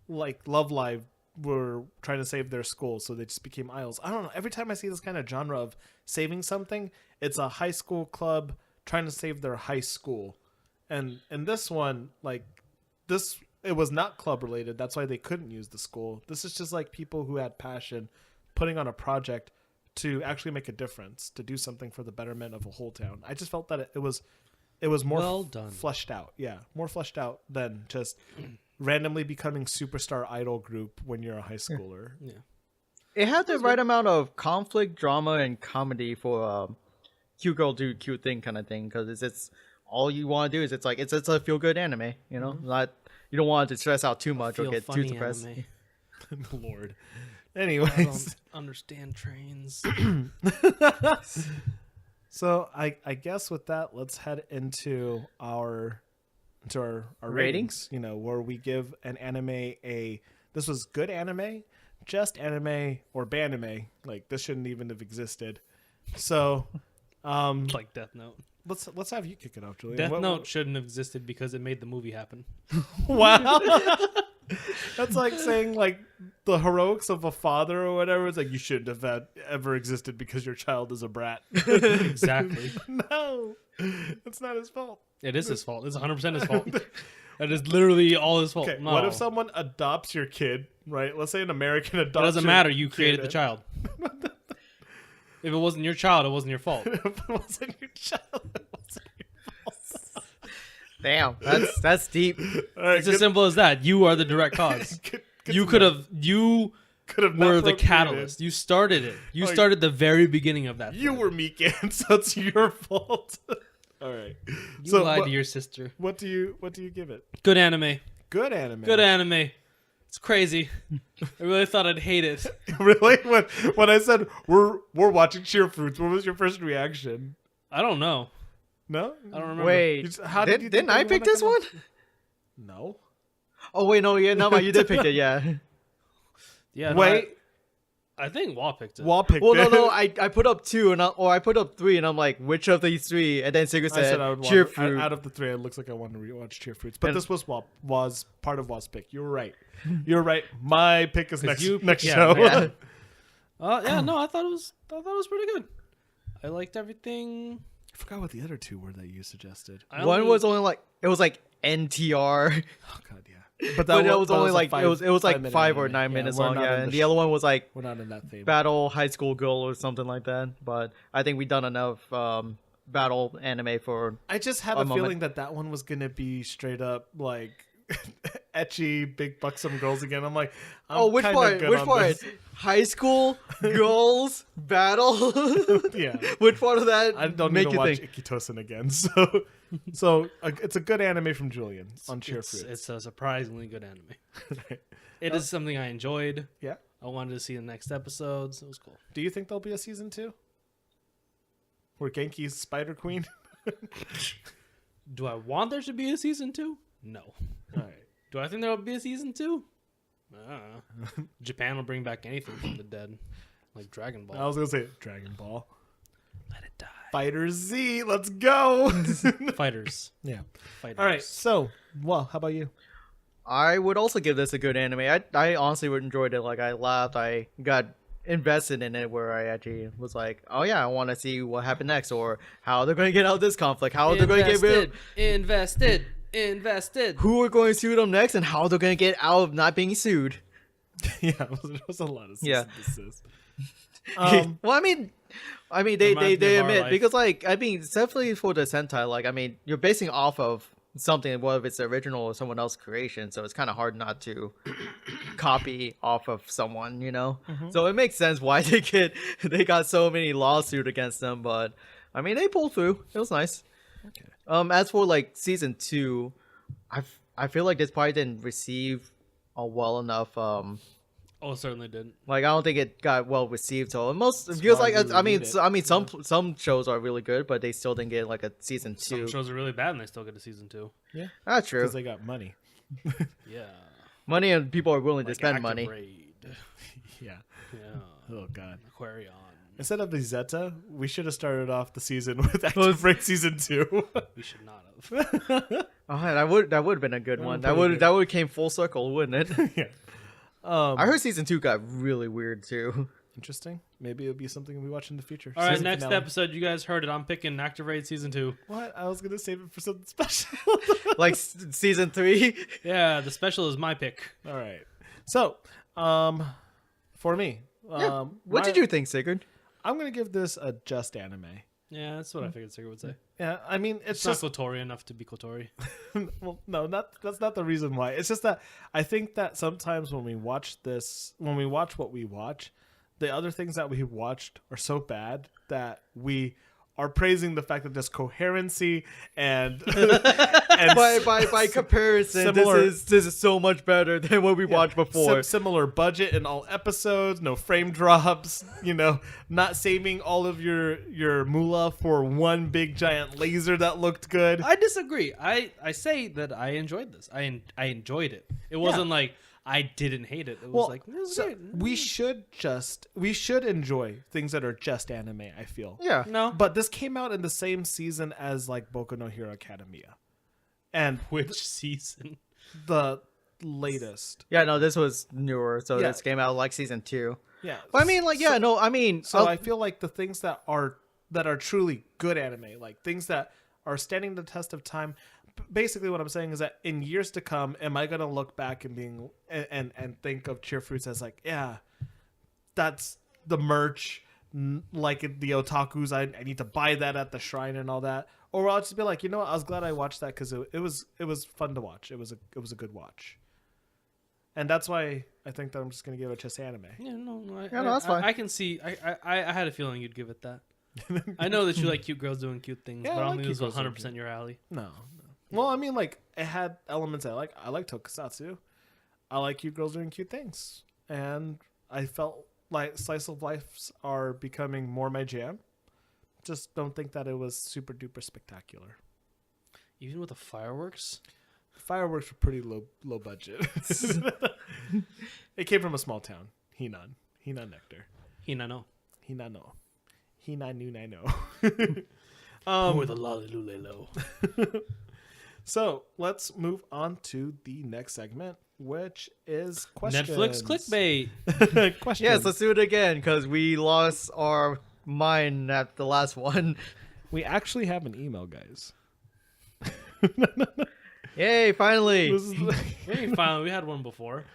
like Love Live were trying to save their school, so they just became idols. I don't know. Every time I see this kind of genre of saving something, it's a high school club trying to save their high school. And in this one, like this, it was not club related. That's why they couldn't use the school. This is just like people who had passion putting on a project to actually make a difference, to do something for the betterment of a whole town. I just felt that it was more Well done. fleshed out. Yeah, more fleshed out than just randomly becoming superstar idol group when you're a high schooler. Yeah. It had the right amount of conflict, drama, and comedy for cute girl do cute thing kind of thing. Because it's all you want to do is it's a feel good anime. You know, not you don't want it to stress out too much or Feel get too funny depressed. anime. Lord. I Anyways, don't understand trains. so I guess with that, let's head into our ratings. You know, where we give an anime this was good anime, just anime, or banime. Like this shouldn't even have existed. So, Like Death Note. let's have you kick it off, Julian. Death What- Note shouldn't have existed because it made the movie happen. Wow. That's like saying like the heroics of a father or whatever. It's like you shouldn't have ever existed because your child is a brat. Exactly. No, it's not his fault. It is his fault. It's 100% his fault. That is literally all his fault. Okay, No. what if someone adopts your kid, right? Let's say an American adopts It doesn't your matter. You kid created the child. If it wasn't your child, it wasn't your fault. If it wasn't your child, it wasn't your Damn, that's deep. fault. All right, It's as simple as that. You are the direct cause. You could have. You could have were the catalyst. You started it. You Oh, started the very beginning of that. You thing. were Mikan, so it's your fault. All right. You so lied what, to your sister. what do you give it? Good anime. Good anime. Good anime. It's crazy. I really thought I'd hate it. Really? When I said we're watching Cheer Fruits, what was your first reaction? I don't know. No? I don't remember. Wait, How did you didn't think I they pick wanna this come one? up- No. Oh wait, no, yeah, no, you did pick it, yeah. Yeah. no, Wait, I think Wall picked it. Wall picked Well, it. no, I put up two I put up three, and I'm like, which of these three? And then Sigurd I said said, I would Cheer watch, Fruit. out of the three, it looks like I want to rewatch Cheer Fruits. But And- this was part of Wall's pick. You were right. You were right. My pick is 'Cause next yeah, show. yeah. Yeah, no, I thought it was pretty good. I liked everything. I forgot what the other two were that you suggested. One was only like it was like NTR, Oh god, yeah. But but it one- was that only a like five- it was like 5-minute 5 or anime. 9 minutes we're long. not Yeah, in and the other one was like We're not in that theme. Battle High School Girl or something like that. But I think we've done enough battle anime for. I just have a a moment. feeling that one was gonna be straight up like etchy, big buxom girls again. I'm like, I'm Which kinda part? good Which on part? this. High school girls battle. Yeah. Which part of that I don't make need to you watch think? Ikitosen again. It's a good anime from Julian on Cheer Fruits. It's a surprisingly good anime. It is something I enjoyed. Yeah. I wanted to see the next episodes. It was cool. Do you think there'll be a season 2? Where Genki's Spider Queen? Do I want there to be a season 2? No. All right. Do I think there will be a season 2? Japan will bring back anything from the dead, like Dragon Ball. I was gonna say Dragon Ball. Let it die. Fighter Z, let's go. Fighters. Yeah. Fighters. All right. So, well, how about you? I would also give this a good anime. I honestly would enjoyed it. Like I laughed. I got invested in it where I actually was like, oh yeah, I want to see what happened next or how they're going to get out of this conflict. How they're going to get rid of Invested. who are going to sue them next and how they're going to get out of not being sued. Yeah, there was a lot of Yeah. desist. Well, I mean, they Reminds me of our admit life. because like I mean, it's definitely for the Sentai. Like I mean, you're basing off of something, whether it's original or someone else's creation, so it's kind of hard not to copy off of someone, you know. So it makes sense why they got so many lawsuits against them. But I mean, they pulled through. It was nice. Okay. As for like season 2, I feel like this probably didn't receive a well enough. Oh, it certainly didn't. Like I don't think it got well received. So most That's feels why like we I mean need it. I mean some shows are really good, but they still didn't get like a season 2. Some shows are really bad and they still get a season 2. Yeah. That's true. Because they got money. Yeah. Money and people are willing to Like spend Active money. Raid. Yeah. Yeah. Oh god. Aquarion. Instead of the Zeta, we should have started off the season with Active Raid season 2. We should not have. Oh, that would have been a good one. That pretty would good. that would came full circle, wouldn't it? Yeah. I heard season 2 got really weird too. Interesting. Maybe it'll be something we watch in the future. All right, Season next finale. episode, you guys heard it. I'm picking Active Raid Season 2. What? I was gonna save it for something special. Like season 3. Yeah, the special is my pick. All right. So, for me, What did you think, Sigurd? I'm gonna give this a just anime. Yeah, that's what I figured Sigurd would say. Yeah, I mean It's it's not just Kotori enough to be Kotori. well, no, that's not the reason why. It's just that I think that sometimes when we watch what we watch, the other things that we watched are so bad that we are praising the fact that there's coherency and and By comparison, similar- this is so much better than what we watched before. similar budget in all episodes, no frame drops, not saving all of your moolah for one big giant laser that looked good. I disagree. I say that I enjoyed this. I enjoyed it. It wasn't like I didn't hate it. It was like this is so great. we should enjoy things that are just anime, I feel. Yeah. No, But this came out in the same season as like Boku no Hero Academia. And which season? the latest. Yeah, no, this was newer, so Yeah. this came out like season 2. Yeah. But I mean, like, yeah, no, I mean, So I feel like the things that are truly good anime, like things that are standing the test of time. Basically, what I'm saying is that in years to come, am I gonna look back and think of Cheer Fruits as like, yeah, that's the merch, like the otakus. I need to buy that at the shrine and all that, or I'll just be like, you know what? I was glad I watched that because it was fun to watch. It was a good watch, and that's why I think that I'm just gonna give it just anime. Yeah, no, that's fine. I can see. I had a feeling you'd give it that. I know that you like cute girls doing cute things, Yeah, but I I don't like think this cute was girls doing 100% your alley. No. Well, I mean, like, it had elements I like. I like tokusatsu. I like cute girls doing cute things. And I felt like slice of lives are becoming more my jam. Just don't think that it was super duper spectacular. Even with the fireworks. Fireworks were pretty low budget. It came from a small town, Hinan Nectar. Hinano. Hinano. Hinanu. Or the Lalilulelo. So let's move on to the next segment, which is questions. Netflix clickbait. Questions. yes, let's do it again because we lost our mind at the last one. We actually have an email, guys. Yay! Finally. This is We ain't finally. We had one before.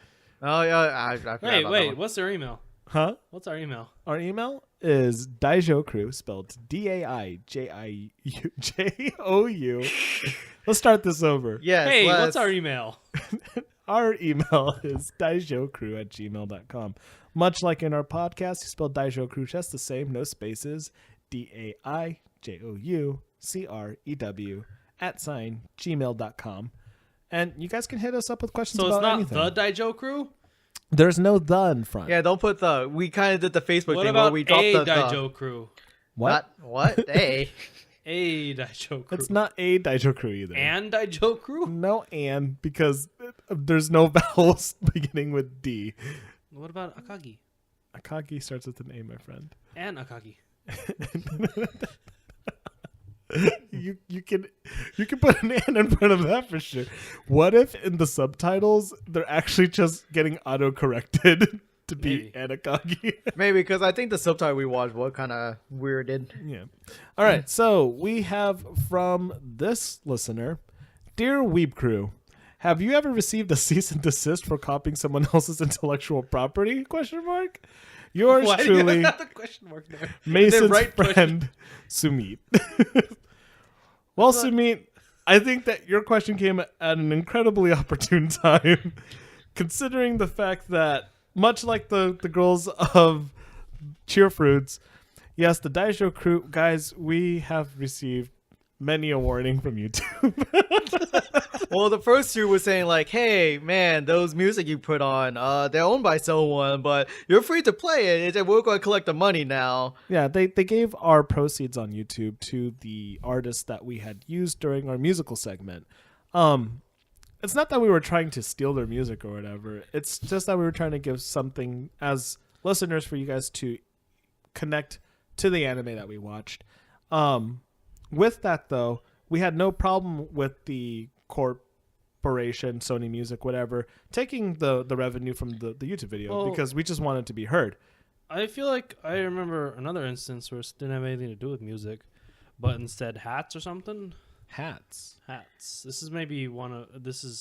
Oh yeah, I forgot Wait, about that wait. one. What's their email? huh? What's our email? Our email is Daijo Crew, spelled DAIJIOU. Let's start this over. Yes. Hey, let's- what's our email? Our email is daijocrew@gmail.com. Much like in our podcast, you spell Daijo Crew just the same, no spaces. DAIJOUCREW@gmail.com. And you guys can hit us up with questions So it's about not anything. the Daijo Crew? There's no the in front. Yeah, don't put the. We kind of did the Facebook What thing where about we dropped a the. Daijo Crew? What? What? Hey. A Daijo Crew. It's not a Daijo Crew either. And Daijo Crew? No and, because there's no vowels beginning with D. What about Akagi? Akagi starts with an A, my friend. And Akagi. You can put an N in front of that for sure. What if in the subtitles they're actually just getting auto corrected to be Maybe. Anakagi? Maybe because I think the subtitle we watched was kind of weirded. Yeah. All right. So we have from this listener, Dear Weeb Crew, have you ever received a cease and desist for copying someone else's intellectual property? Question mark. Yours Why do you truly, have the question mark there? Mason's right friend, Sumit. Well, Sumit, I think that your question came at an incredibly opportune time, considering the fact that, much like the girls of Cheer Fruits, yes, the Daijo Crew, guys, we have received many a warning from YouTube. Well, the first two were saying like, "Hey, man, those music you put on, they're owned by someone, but you're free to play it. We're going to collect the money now." Yeah, they gave our proceeds on YouTube to the artists that we had used during our musical segment. It's not that we were trying to steal their music or whatever. It's just that we were trying to give something as listeners for you guys to connect to the anime that we watched. With that, though, we had no problem with the corporation, Sony Music, whatever, taking the revenue from the YouTube video because we just wanted to be heard. I feel like I remember another instance where it didn't have anything to do with music, but instead hats or something. Hats. Hats. This is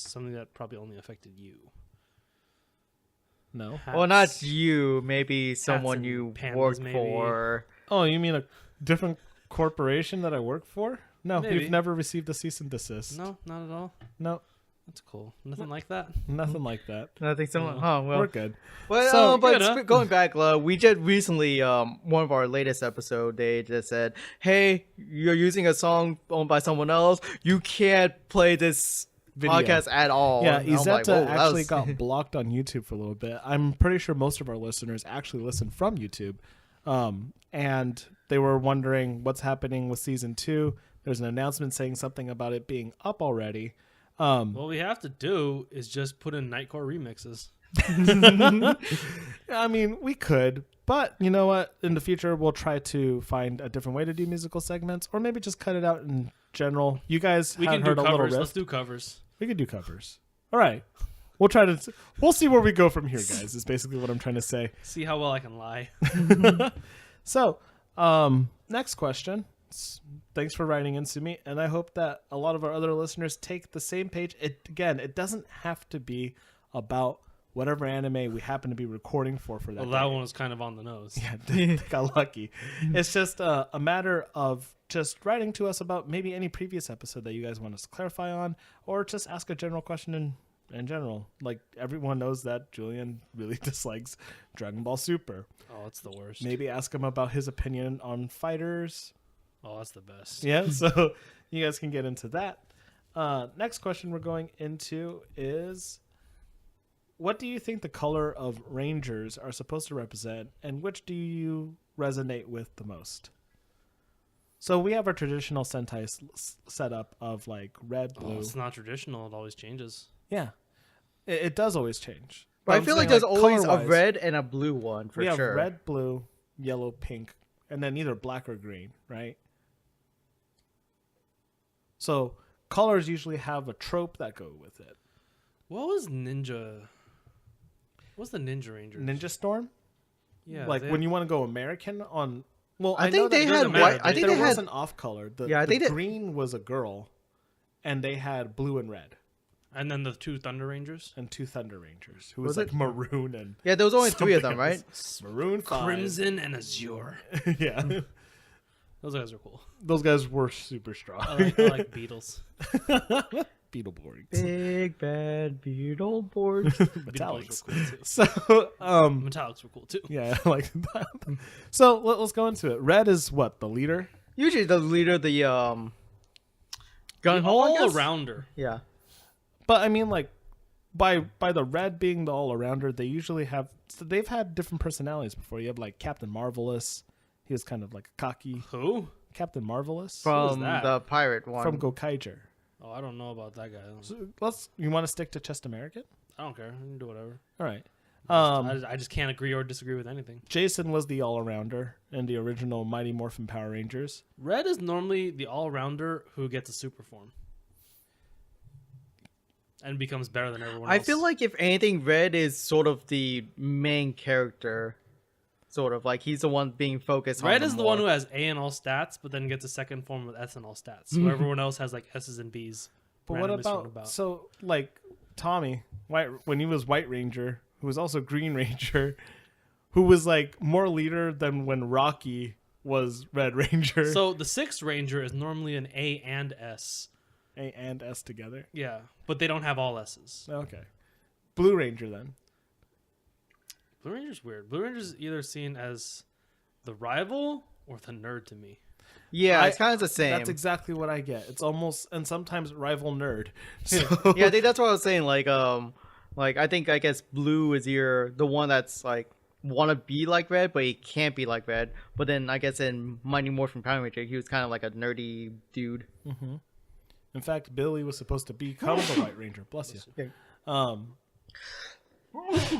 something that probably only affected you. No. Hats. Well, not you. Maybe someone and you pandas, worked maybe. for. Oh, you mean a different corporation that I work for? No, Maybe. we've never received a cease and desist. No, not at all. No, That's cool. Nothing like that. nothing like that. I think someone. No. Oh well. We're good. But, So, but good, huh? going back, we just recently, one of our latest episode, they just said, "Hey, you're using a song owned by someone else. You can't play this Video. podcast at all." Yeah, And I'm like, Izetta "Whoa, that actually was-" got blocked on YouTube for a little bit. I'm pretty sure most of our listeners actually listen from YouTube. And they were wondering what's happening with season 2. There's an announcement saying something about it being up already. What we have to do is just put in Nightcore remixes. I mean, we could, but you know what? In the future, we'll try to find a different way to do musical segments, or maybe just cut it out in general. You guys We have can do heard a little covers. riff. Let's do covers. We could do covers. All right. We'll try to. We'll see where we go from here, guys. Is basically what I'm trying to say. See how well I can lie. So, next question. Thanks for writing in, Sumi, and I hope that a lot of our other listeners take the same page. It doesn't have to be about whatever anime we happen to be recording for that. Well, that day. one was kind of on the nose. Yeah, they got lucky. It's just a matter of just writing to us about maybe any previous episode that you guys want us to clarify on, or just ask a general question in general. Like, everyone knows that Julian really dislikes Dragon Ball Super. Oh, it's the worst. Maybe ask him about his opinion on fighters. Oh, that's the best. Yeah, so you guys can get into that. Next question we're going into is, what do you think the color of Rangers are supposed to represent, and which do you resonate with the most? So we have our traditional Sentai setup of like red, blue. Oh, it's not traditional. It always changes. Yeah, it does always change. But I I'm feel like saying, there's always a color-wise, red and a blue one for we have sure. red, blue, yellow, pink, and then either black or green, right? So colors usually have a trope that go with it. What was Ninja? What's the Ninja Rangers? Ninja Storm? Yeah. Like they when you want to go American on Well, I know think they that had doesn't matter. white. I think there they was had. an off color. Yeah, I think that- green was a girl, and they had blue and red, And then the 2 Thunder Rangers. and 2 Thunder Rangers, who Was was like it? maroon and Yeah, there was only 3 of them, something right? else. Maroon 5. Crimson and Azure. Yeah, Those guys are cool. those guys were super strong. I like Beatles. Beetleborgs, Big bad Beetleborgs. metallics. Beetleborgs were cool too. So, Metallics were cool too. yeah, I like that. So let's go into it. Red is what, the leader? Usually the leader, the gun The hole. I guess? all-arounder. Yeah. But I mean, like, by the red being the all-arounder, they usually have. So they've had different personalities before. You have like Captain Marvelous. He was kind of like cocky. Who? Captain Marvelous From that? the pirate one. from Gokaiger. Oh, I don't know about that guy. So you want to stick to Chest American? I don't care. I can do whatever. All right. I just can't agree or disagree with anything. Jason was the all-arounder in the original Mighty Morphin Power Rangers. Red is normally the all-rounder who gets a super form. And becomes better than everyone else. I feel like if anything, Red is sort of the main character. Sort of like he's the one being focused on. Red is the one who more. has A in all stats, but then gets a second form with S in all stats. So everyone else has like S's and B's. But what randomly sorted about so like Tommy, when he was White Ranger, who was also Green Ranger, who was like more leader than when Rocky was Red Ranger. So the 6th Ranger is normally an A and S. A and S together. Yeah, but they don't have all S's. Okay. Blue Ranger then. Blue Ranger's weird. Blue Ranger's either seen as the rival or the nerd to me. Yeah, it's kind of the same. That's exactly what I get. It's almost and sometimes rival nerd. So Yeah, I think that's what I was saying. Like I guess Blue is the one that's like want to be like Red, but he can't be like Red. But then I guess in Mighty Morphin Power Ranger, he was kind of like a nerdy dude. in fact, Billy was supposed to become the White Ranger. Bless you.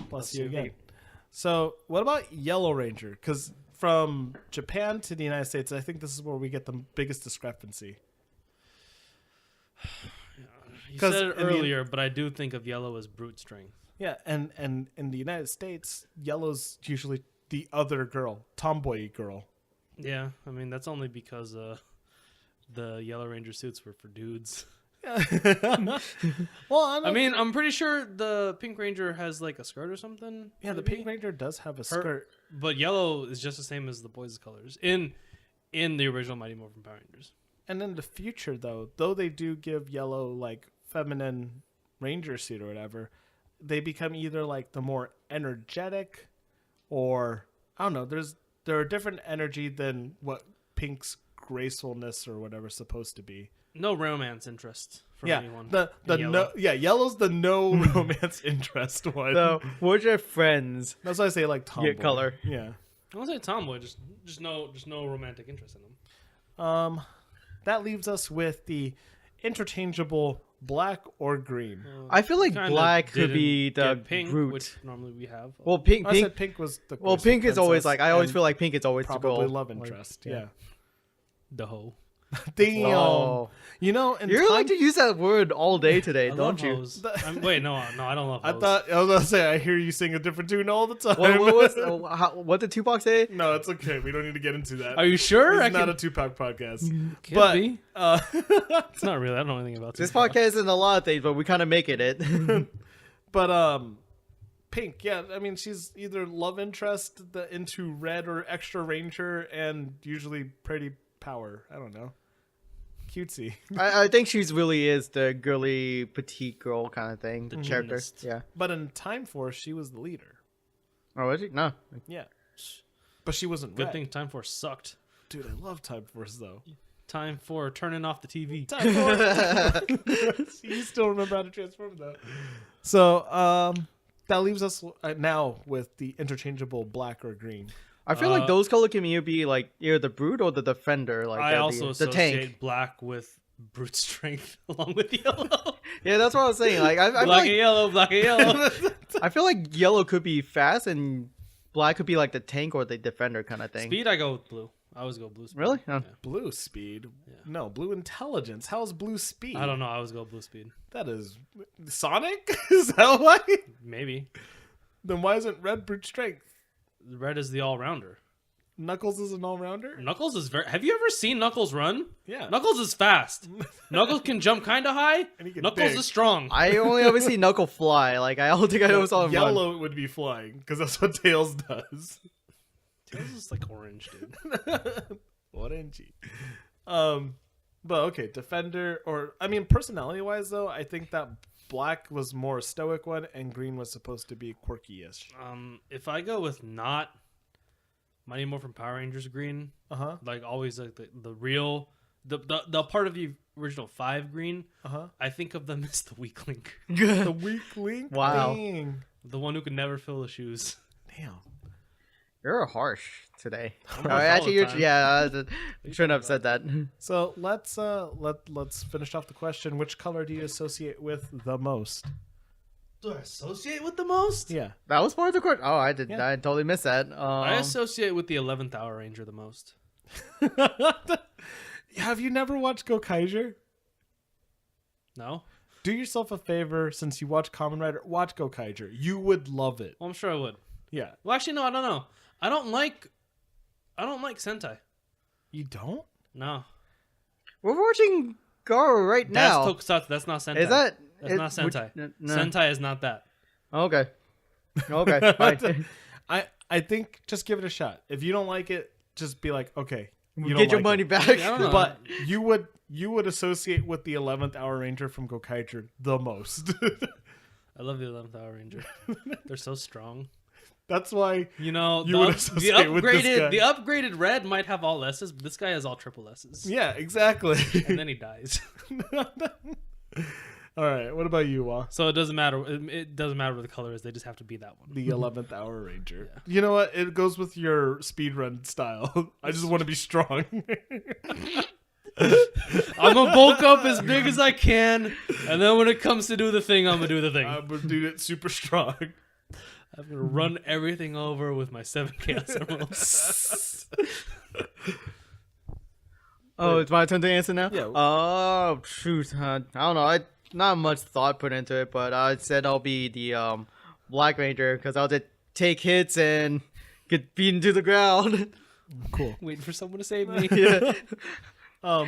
Bless you again. So, what about Yellow Ranger? Because from Japan to the United States, I think this is where we get the biggest discrepancy. You 'Cause said it in the- earlier, but I do think of yellow as brute strength. Yeah, and in the United States, Yellow's usually the other girl, tomboy girl. Yeah, I mean that's only because the Yellow Ranger suits were for dudes. Well, I mean, I'm pretty sure the Pink Ranger has like a skirt or something. yeah, the maybe? Pink Ranger does have a skirt. But yellow is just the same as the boys' colors in the original Mighty Morphin Power Rangers. And in the future, though they do give Yellow like feminine ranger suit or whatever, they become either like the more energetic, or I don't know. There are different energy than what Pink's gracefulness or whatever is supposed to be. No romance interest from Yeah, anyone. the in yellow. Yellow's the no romance interest one. So, what's your friends? That's why I say like tomboy. color. Yeah. I don't say tomboy, just no romantic interest in them. That leaves us with the interchangeable black or green. I feel like Kinda Black could didn't be the get pink, Groot. which normally we have. Well, Pink. I said Pink was the Well, crystal Pink is always princess like I always and feel like Pink is always the probably girl. love Like, interest. Yeah. the hoe. Damn. Oh. You know, in You time, like to use that word all day today, I don't love you? hoes. Wait, no, I don't love I hoes. thought I was gonna say I hear you sing a different tune all the time. What did Tupac say? No, it's okay. We don't need to get into that. Are you sure? It's I not can, a Tupac podcast. could but be. uh, It's not really. I don't know anything about This Tupac. podcast isn't a lot of things, but we kind of make it. but Pink, yeah, I mean she's either love interest into Red or Extra Ranger, and usually pretty power. I don't know, cutesy. I think she's really is the girly petite girl kind of thing. The character. gymnast. Yeah. But in Time Force, she was the leader. Oh, is she? No. Yeah, but she wasn't Good Red. thing Time Force sucked. Dude, I love Time Force though. Time for turning off the TV. Time Force. You still remember how to transform though. So that leaves us now with the interchangeable black or green. I feel like those color can either be like either the brute or the defender. Like I also the associate tank. black with brute strength along with yellow. Yeah, that's what I was saying. Like I feel Black like and yellow, black and yellow. I feel like yellow could be fast and black could be like the tank or the defender kind of thing. Speed, I go with blue. I always go blue speed. Really? Oh. Yeah. Blue speed? Yeah. No, blue intelligence. How's blue speed? I don't know. I always go blue speed. That is Sonic? Is that why? Maybe. Then why isn't red brute strength? Red is the all rounder. Knuckles is an all-rounder? Knuckles is very. Have you ever seen Knuckles run? Yeah. Knuckles is fast. Knuckles can jump kind of high. And he can Knuckles dig. is strong. I only ever see Knuckle fly. Like, I don't think I ever saw him run. Yellow would be flying, because that's what Tails does. Tails is like orange, dude. Orangey. But okay, Defender, or, I mean, personality-wise, though, I think that Black was more a stoic one, and Green was supposed to be quirky-ish. If I go with not Mighty Morphin Power Rangers Green, like always like the real the part of the original 5 Green, I think of them as the weak link, The weak link? Wow. Dang. the one who could never fill the shoes. Damn. You're harsh today. harsh Oh, all actually, the you're, time. yeah, I shouldn't have said that. So let's finish off the question. Which color do you associate with the most? Do I associate with the most? Yeah. That was part of the question. Oh, I did. Yeah. I totally missed that. I associate with the 11th Hour Ranger the most. Have you never watched Gokaiger? No? Do yourself a favor, since you watch Kamen Rider, watch Gokaiger. You would love it. Well, I'm sure I would. Yeah. Well, actually, no, I don't know. I don't like Sentai. You don't? No. We're watching Garo right now. That's tokusatsu. That's not Sentai. Is that? That's not Sentai. No. Sentai is not that. Okay. Okay. Fine. I think just give it a shot. If you don't like it, just be like, okay, you don't Get your like money it. back. I don't know. But you would associate with the 11th Hour Ranger from Gokaiger the most. I love the 11th Hour Ranger. They're so strong. That's why You know, You the, would up- the associate with this guy. upgraded the upgraded red might have all S's, but this guy has all triple S's. yeah, exactly. And then he dies. All right, what about you, Wa? So it doesn't matter. It doesn't matter what the color is. They just have to be that one. The 11th Hour Ranger. You know what? It goes with your speedrun style. I just want to be strong. I'm gonna bulk up as big as I can, and then when it comes to do the thing, I'm gonna do the thing. I'm going to do it super strong. I'm gonna run everything over with my 7 Chaos Emeralds. Oh, it's my turn to answer now? Yeah. Oh, shoot. I don't know. Not much thought put into it, but I said I'll be the Black Ranger because I'll just take hits and get beaten to the ground. Cool. Waiting for someone to save me. Yeah.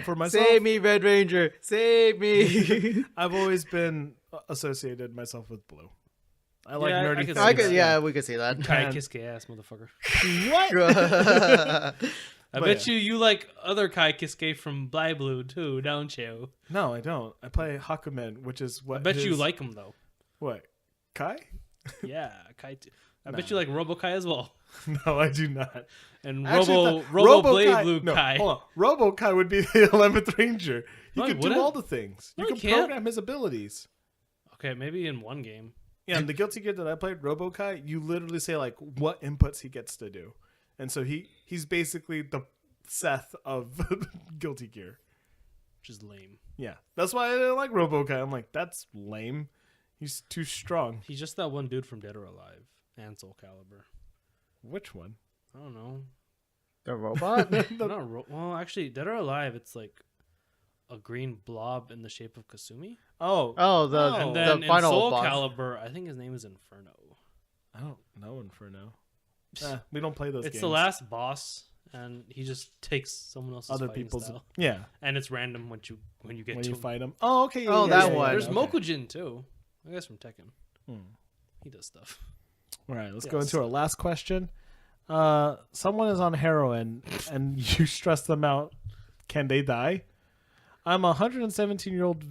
For myself, Save me, Red Ranger. Save me. I've always been associated myself with blue. I like Yeah, I nerdy can things. see that. yeah, we could see that. Kai Man. Kiske ass motherfucker. What? I But bet yeah. you like other Kai Kiske from Bly Blue too, don't you? No, I don't. I play Hakumen, which is what I bet you his- like him though. What? Kai? Yeah, Kai. I Nah. bet you like Robo Kai as well. No, I do not. And Actually, Robo Blade Kai- Blue no, Kai. Hold on. Robo Kai would be the 11th Ranger. He No, he could do wouldn't. all the things. No, You he can can't. program his abilities. Okay, maybe in one game. Yeah, and the Guilty Gear that I played, Robo Kai, you literally say like what inputs he gets to do. And so he's basically the Seth of Guilty Gear. Which is lame. Yeah. That's why I didn't like Robo Kai. I'm like, that's lame. He's too strong. He's just that one dude from Dead or Alive and Soul Calibur. Which one? I don't know. The robot? Well, actually, Dead or Alive, it's like a green blob in the shape of Kasumi. Oh. Oh, the, Oh. And then the in final Soul boss. Calibur, I think his name is Inferno. I don't know Inferno. We don't play those It's games. the last boss, and he just takes someone else's Other fighting people's. style. Yeah. And it's random when you get When to you him. fight him. Oh, okay. Oh, that one. There's okay. Mokujin too. I guess from Tekken. Hmm. He does stuff. All right, let's Yes. go into our last question. Someone is on heroin and you stress them out. Can they die? I'm a 117-year-old.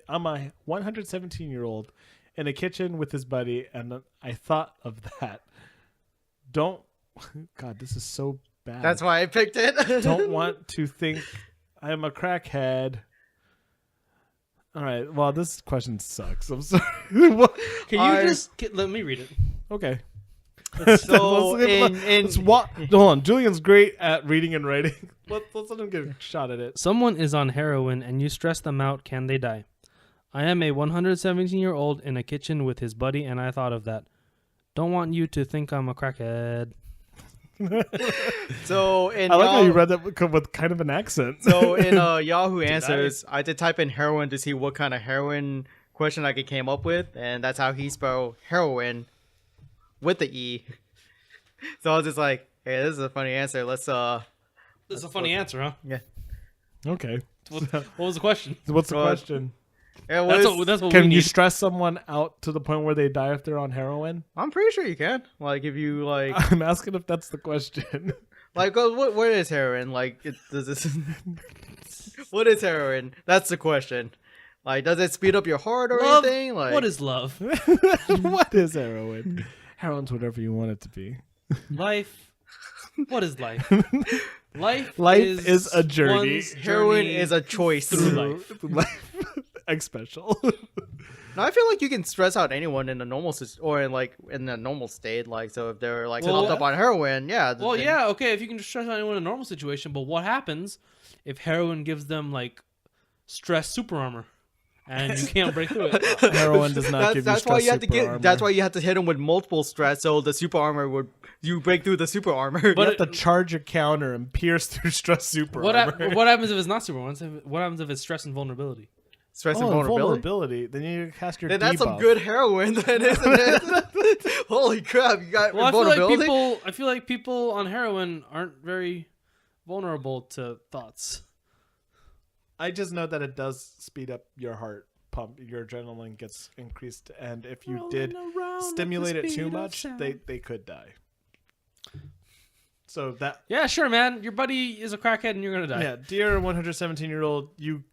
I'm a 117-year-old in a kitchen with his buddy, and I thought of that. Don't. God, this is so bad. That's why I picked it. Don't want to think I'm a crackhead. All right. Well, this question sucks. I'm sorry. What? Can you let me read it? Okay. So Hold on. Julian's great at reading and writing. Let's let him get a shot at it. Someone is on heroin and you stress them out. Can they die? I am a 117-year-old in a kitchen with his buddy, and I thought of that. Don't want you to think I'm a crackhead. So in I like how you read that with kind of an accent. So in Yahoo Answers, I did type in heroin to see what kind of heroin question I came up with, and that's how he spelled heroin with the E. So I was just like, Hey, this is a funny answer. Let's This is a funny answer, huh? yeah. Okay. What was the question? What's the Well, question? Yeah, That's what Can we you need. stress someone out to the point where they die if they're on heroin? I'm pretty sure you can. Like if you like I'm asking if that's the question. like what is heroin? Like does this what is heroin? That's the question. Like does it speed up your heart or Love, anything? Like what is love? What is heroin? Heroin's whatever you want it to be. Life. What is life? Life is a journey. one's heroin journey is a choice. through life. Egg special. No, I feel like you can stress out anyone in a normal or in a normal state. Like so if they're like Well, hopped up on heroin, yeah. Well, then- yeah, okay, if you can just stress out anyone in a normal situation, but what happens if heroin gives them like stress super armor and you can't break through it? Heroin does not give you that's stress why you have to super get. armor. That's why you have to hit him with multiple stress, so the super armor would you break through the super armor. You But have to charge your counter and pierce through stress super What, armor. what happens if it's not super armor? What happens if it's stress and vulnerability? stress and Oh, vulnerability. Then you cast your Then that's some debuff. good heroin, then isn't it? Holy crap! You got Well, I feel vulnerability. like people on heroin aren't very vulnerable to thoughts. I just know that it does speed up your heart pump. Your adrenaline gets increased, and if you did stimulate it too much, they could die. So that Yeah, sure, man. Your buddy is a crackhead and you're gonna die. yeah, dear 117-year-old, you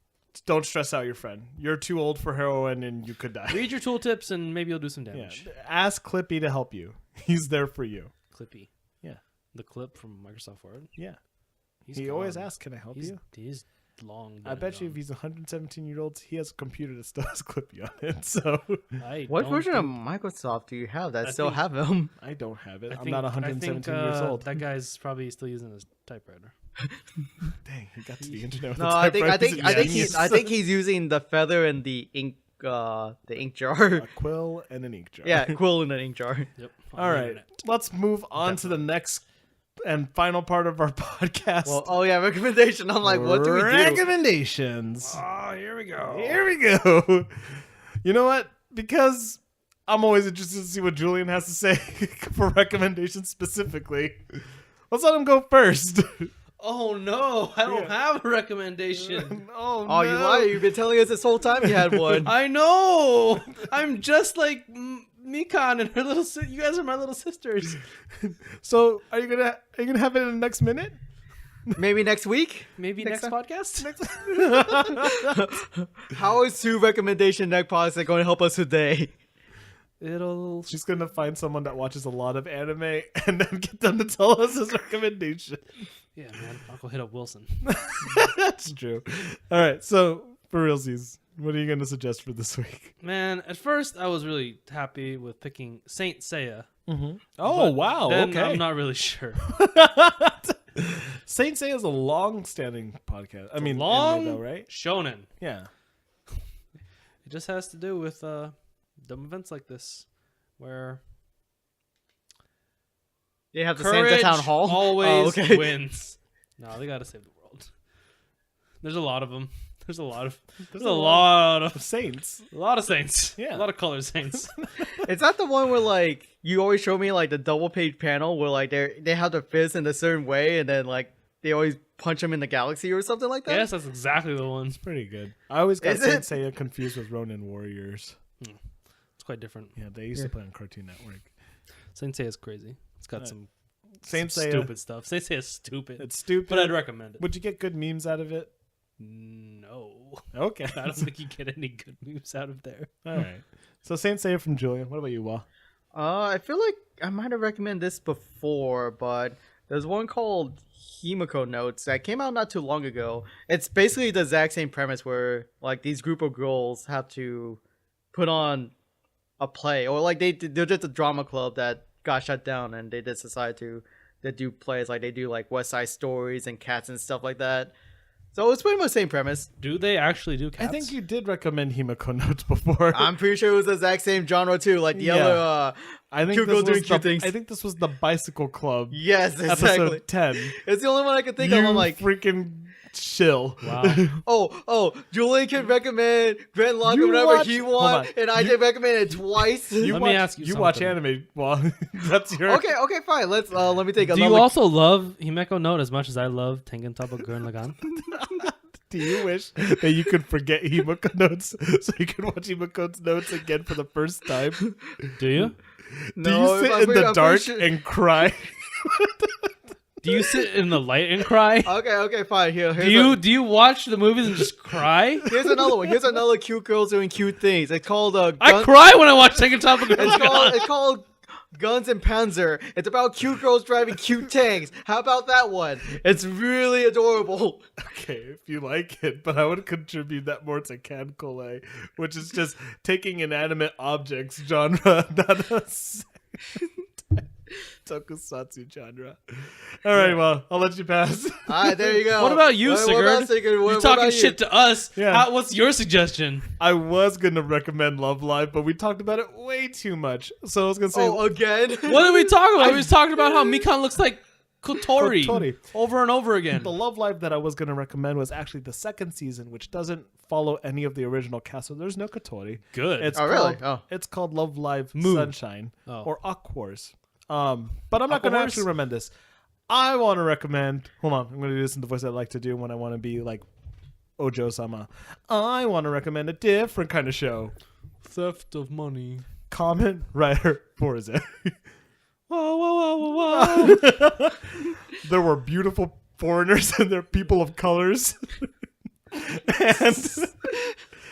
don't stress out your friend. You're too old for heroin, and you could die. Read your tooltips and maybe you'll do some Yeah, damage. ask Clippy to help you. He's there for you. Clippy. Yeah, The clip from Microsoft Word. yeah. He's He always gone. asks, "Can I help He's, you?" He's long. I dead bet you and if he's 117-year-old, he has a computer that still has Clippy on it. So gone. I What don't version of think- Microsoft do you have that I still think- have him? I don't have it. I I'm think- not I 117 think, years old. That guy's probably still using his typewriter. Dang, he got to the internet. With No, the I think typewriter. He's a genius. I think he's using the feather and the ink jar. a quill and an ink jar. Yeah, quill in an ink jar. Yep. on All the right, internet. let's move on to the next and final part of our podcast. Well, oh yeah, recommendation. I'm like, what do we do? Recommendations. Oh, here we go. Here we go. You know what? Because I'm always interested to see what Julian has to say for recommendations specifically. Let's let him go first. Oh no, I don't Yeah. have a recommendation. Oh, Oh, you no. liar! You've been telling us this whole time you had one. I know. I'm just like Mikan and her little. You guys are my little sisters. So, are you gonna have it in the next minute? Maybe next week. Maybe next podcast. How is Sue recommendation next podcast going to help us today? It'll. She's gonna find someone that watches a lot of anime and then get them to tell us his recommendation. Yeah, man. I'll go hit up Wilson. That's true. All right, so for realsies, what are you gonna suggest for this week? Man, at first I was really happy with picking Saint Seiya. Oh wow! Then Okay. I'm not really sure. Saint Seiya is a long-standing podcast. I mean, Long anime though, right? shonen. Yeah. It just has to do with dumb events like this, where They have to save courage the town hall. always Oh, okay. wins. No, they gotta save the world. There's a lot of them. There's a lot of Saints. saints. Yeah. A lot of color saints. Is that the one where like you always show me like the double page panel where like they have their fists in a certain way and then like they always punch them in the galaxy or something like that? Yes, that's exactly the one. Pretty good. I always got Is Saint it? Seiya confused with Ronin Warriors. It's quite different. Yeah, they used to play on Cartoon Network. Saint Seiya is crazy. It's got some Saint some Seiya. stupid stuff. Saint Seiya is stupid. It's stupid. But I'd recommend it. Would you get good memes out of it? No. Okay. I don't think you get any good moves out of there. All right. So Saint Seiya from Julian. What about you, Wa? I feel like I might have recommended this before, but there's one called Himiko Notes that came out not too long ago. It's basically the exact same premise where like these group of girls have to put on a play, or like they're just a drama club that got shut down, and they just decided to they do plays like they do like West Side Stories and Cats and stuff like that. So it's pretty much the same premise. Do they actually do I cats? think you did recommend Himiko Notes before. I'm pretty sure it was the exact same genre too, like the Yeah. other. I think cute this girl doing was cute the, things. I think this was the Bicycle Club Yes, exactly. episode 10. It's the only one I can think You of. I'm like, freaking chill. Wow. Julian can recommend Grand Lagann You whenever watch- he hold wants, on. and I can recommend it twice. Let me ask you You watch something. anime. Well, that's your. Okay, fine. Let me take Do another. you also love Himeko Note as much as I love Tengen Toppa Gurren Lagann? Do you wish that you could forget Himeko notes so you could watch Himeko's notes again for the first time? Do you? Do you sit in the dark and cry? Do you sit in the light and cry? Okay, fine. Do you watch the movies and just cry? Here's another one. Here's another cute girls doing cute things. It's called I cry when I watch Tengen Toppa Gurren Lagann. it's called Guns and Panzer. It's about cute girls driving cute tanks. How about that one? It's really adorable. Okay, if you like it, but I would contribute that more to Kankole, which is just taking inanimate objects genre, not a tokusatsu genre. All right, well, I'll let you pass. All right, there you go. What about you, What Sigurd? about Sigurd? You're What talking about shit to us. Yeah. What's your suggestion? I was gonna recommend Love Live, but we talked about it way too much. So I was gonna say, Oh, again? What did we talk about? We was talking about how Mikan looks like Kotori, Kotori. over and over again. the Love Live that I was gonna recommend was actually the second season, which doesn't follow any of the original cast. So there's no Kotori. Good. It's Oh, really? called, It's called Love Live Moon. Sunshine Oh. or Aquars. But I'm not going to Aquahorse? actually recommend this. I want to recommend. Hold on, I'm going to do this in the voice I like to do when I want to be like Ojo-sama. I want to recommend a different kind of show. Theft of money. Comment writer Forza. Whoa, whoa, whoa, whoa, whoa. There were beautiful foreigners and they're people of colors. And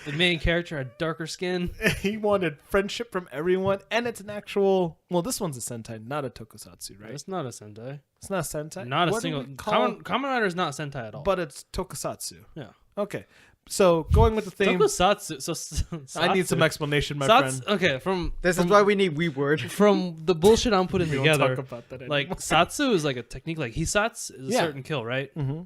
The main character had darker skin. he wanted friendship from everyone, and it's an actual. Well, this one's a Sentai, not a Tokusatsu, right? It's not a Sentai. It's not a Sentai. Not a What do single. we call- Kamen Rider is not Sentai at all. but it's Tokusatsu. yeah. Okay, so going with the theme, Tokusatsu. So I need some explanation, my Sats, friend. okay, from This is why we need WeWord. from the bullshit I'm putting We won't together. talk about that Like anymore. Satsu is like a technique. Like Hisatsu is a Yeah. certain kill, right? Mm-hmm.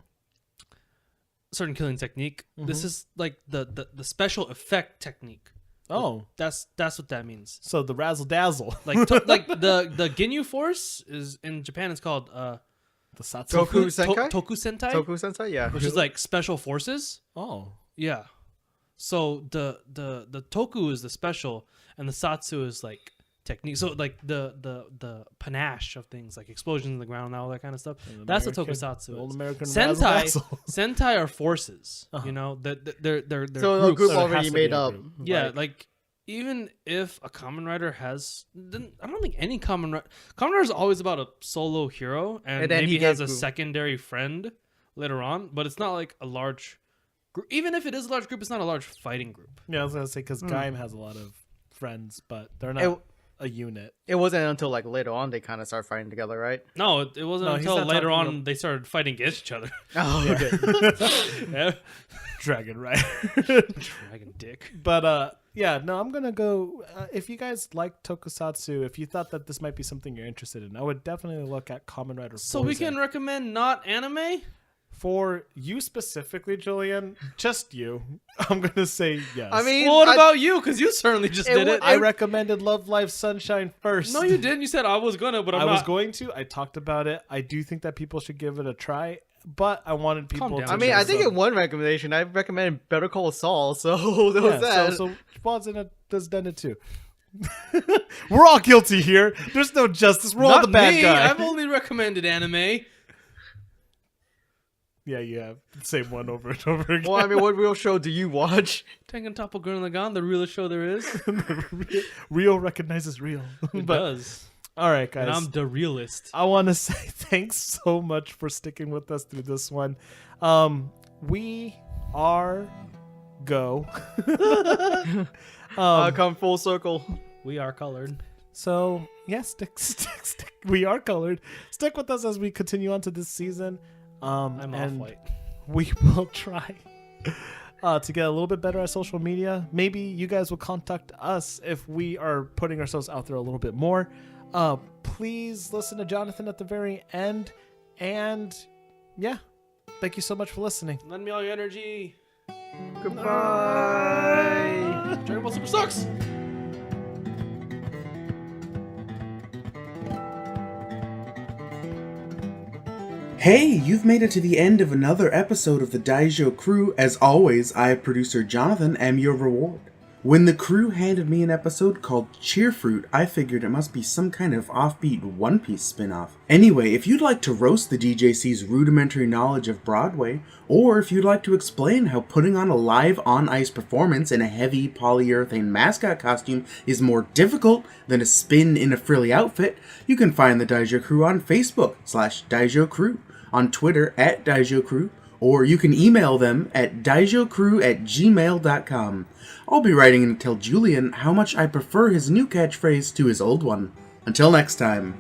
Certain killing technique. This is like the special effect technique. Oh, That's what that means. so the razzle dazzle, Like like the Ginyu Force is in Japan. It's called the Satsu. Toku Senkai? Toku Sentai, Toku Sensei? Yeah. which is like special forces. Oh, Yeah. So the Toku is the special, and the Satsu is like technique. So like the panache of things, like explosions in the ground and all that kind of stuff. That's what American- Tokusatsu old is. American Sentai, razzle-dazzle. Sentai are forces. Uh-huh. You know, they're So a groups. group So it has already to be made a up. group. Yeah, like even if a Kamen Rider has, then I don't think any Kamen Rider is always about a solo hero, and And then maybe he has a gets group. secondary friend later on. But it's not like a large group. Even if it is a large group, it's not a large fighting group. Yeah, I was gonna say because Gaim has a lot of friends, but they're not It- a unit. It wasn't until like later on they kind of started fighting together, right? No, it wasn't No, he's until not later talking on about- they started fighting against each other. Oh, okay. Yeah. Dragon Rider. Dragon dick. But yeah, no, I'm gonna go. If you guys like Tokusatsu, if you thought that this might be something you're interested in, I would definitely look at Kamen Rider. So we Forza. can recommend not anime. For you specifically, Julian, just you, I'm gonna say yes. I mean, Well, what about you? Because you certainly just It did would- it. I recommended Love Live Sunshine first. No, you didn't. You said I was gonna, but I'm I not. was going to. I talked about it. I do think that people should give it a try, but I wanted people down. to. I mean, I just, think in one recommendation I recommended Better Call Saul, so there was yeah, that. So Spawn's in it, does done it too. We're all guilty here. There's no justice. We're all Not the bad me. guy. I've only recommended anime. Yeah, you have the same one over and over again. Well, I mean, what real show do you watch? Tengen Toppa Gurren Lagann, the realest show there is. Real recognizes real. It But does. all right, guys. And I'm the realist. I want to say thanks so much for sticking with us through this one. We are go. Come full circle. We are colored. So yeah, stick. We are colored. Stick with us as we continue on to this season. I'm and off-white. we will try to get a little bit better at social media. Maybe you guys will contact us if we are putting ourselves out there a little bit more. Please listen to Jonathan at the very end. And yeah, thank you so much for listening. Lend me all your energy. Goodbye. Dragon Ball Super sucks. Hey, you've made it to the end of another episode of the Daijo Crew. As always, I, producer Jonathan, am your reward. When the crew handed me an episode called Cheerfruit, I figured it must be some kind of offbeat One Piece spin-off. Anyway, if you'd like to roast the DJC's rudimentary knowledge of Broadway, or if you'd like to explain how putting on a live on-ice performance in a heavy polyurethane mascot costume is more difficult than a spin in a frilly outfit, you can find the Daijo Crew on Facebook /Daijo Crew, on Twitter @Daijo Crew, or you can email them at daijocrew@gmail.com. I'll be writing and tell Julian how much I prefer his new catchphrase to his old one. Until next time.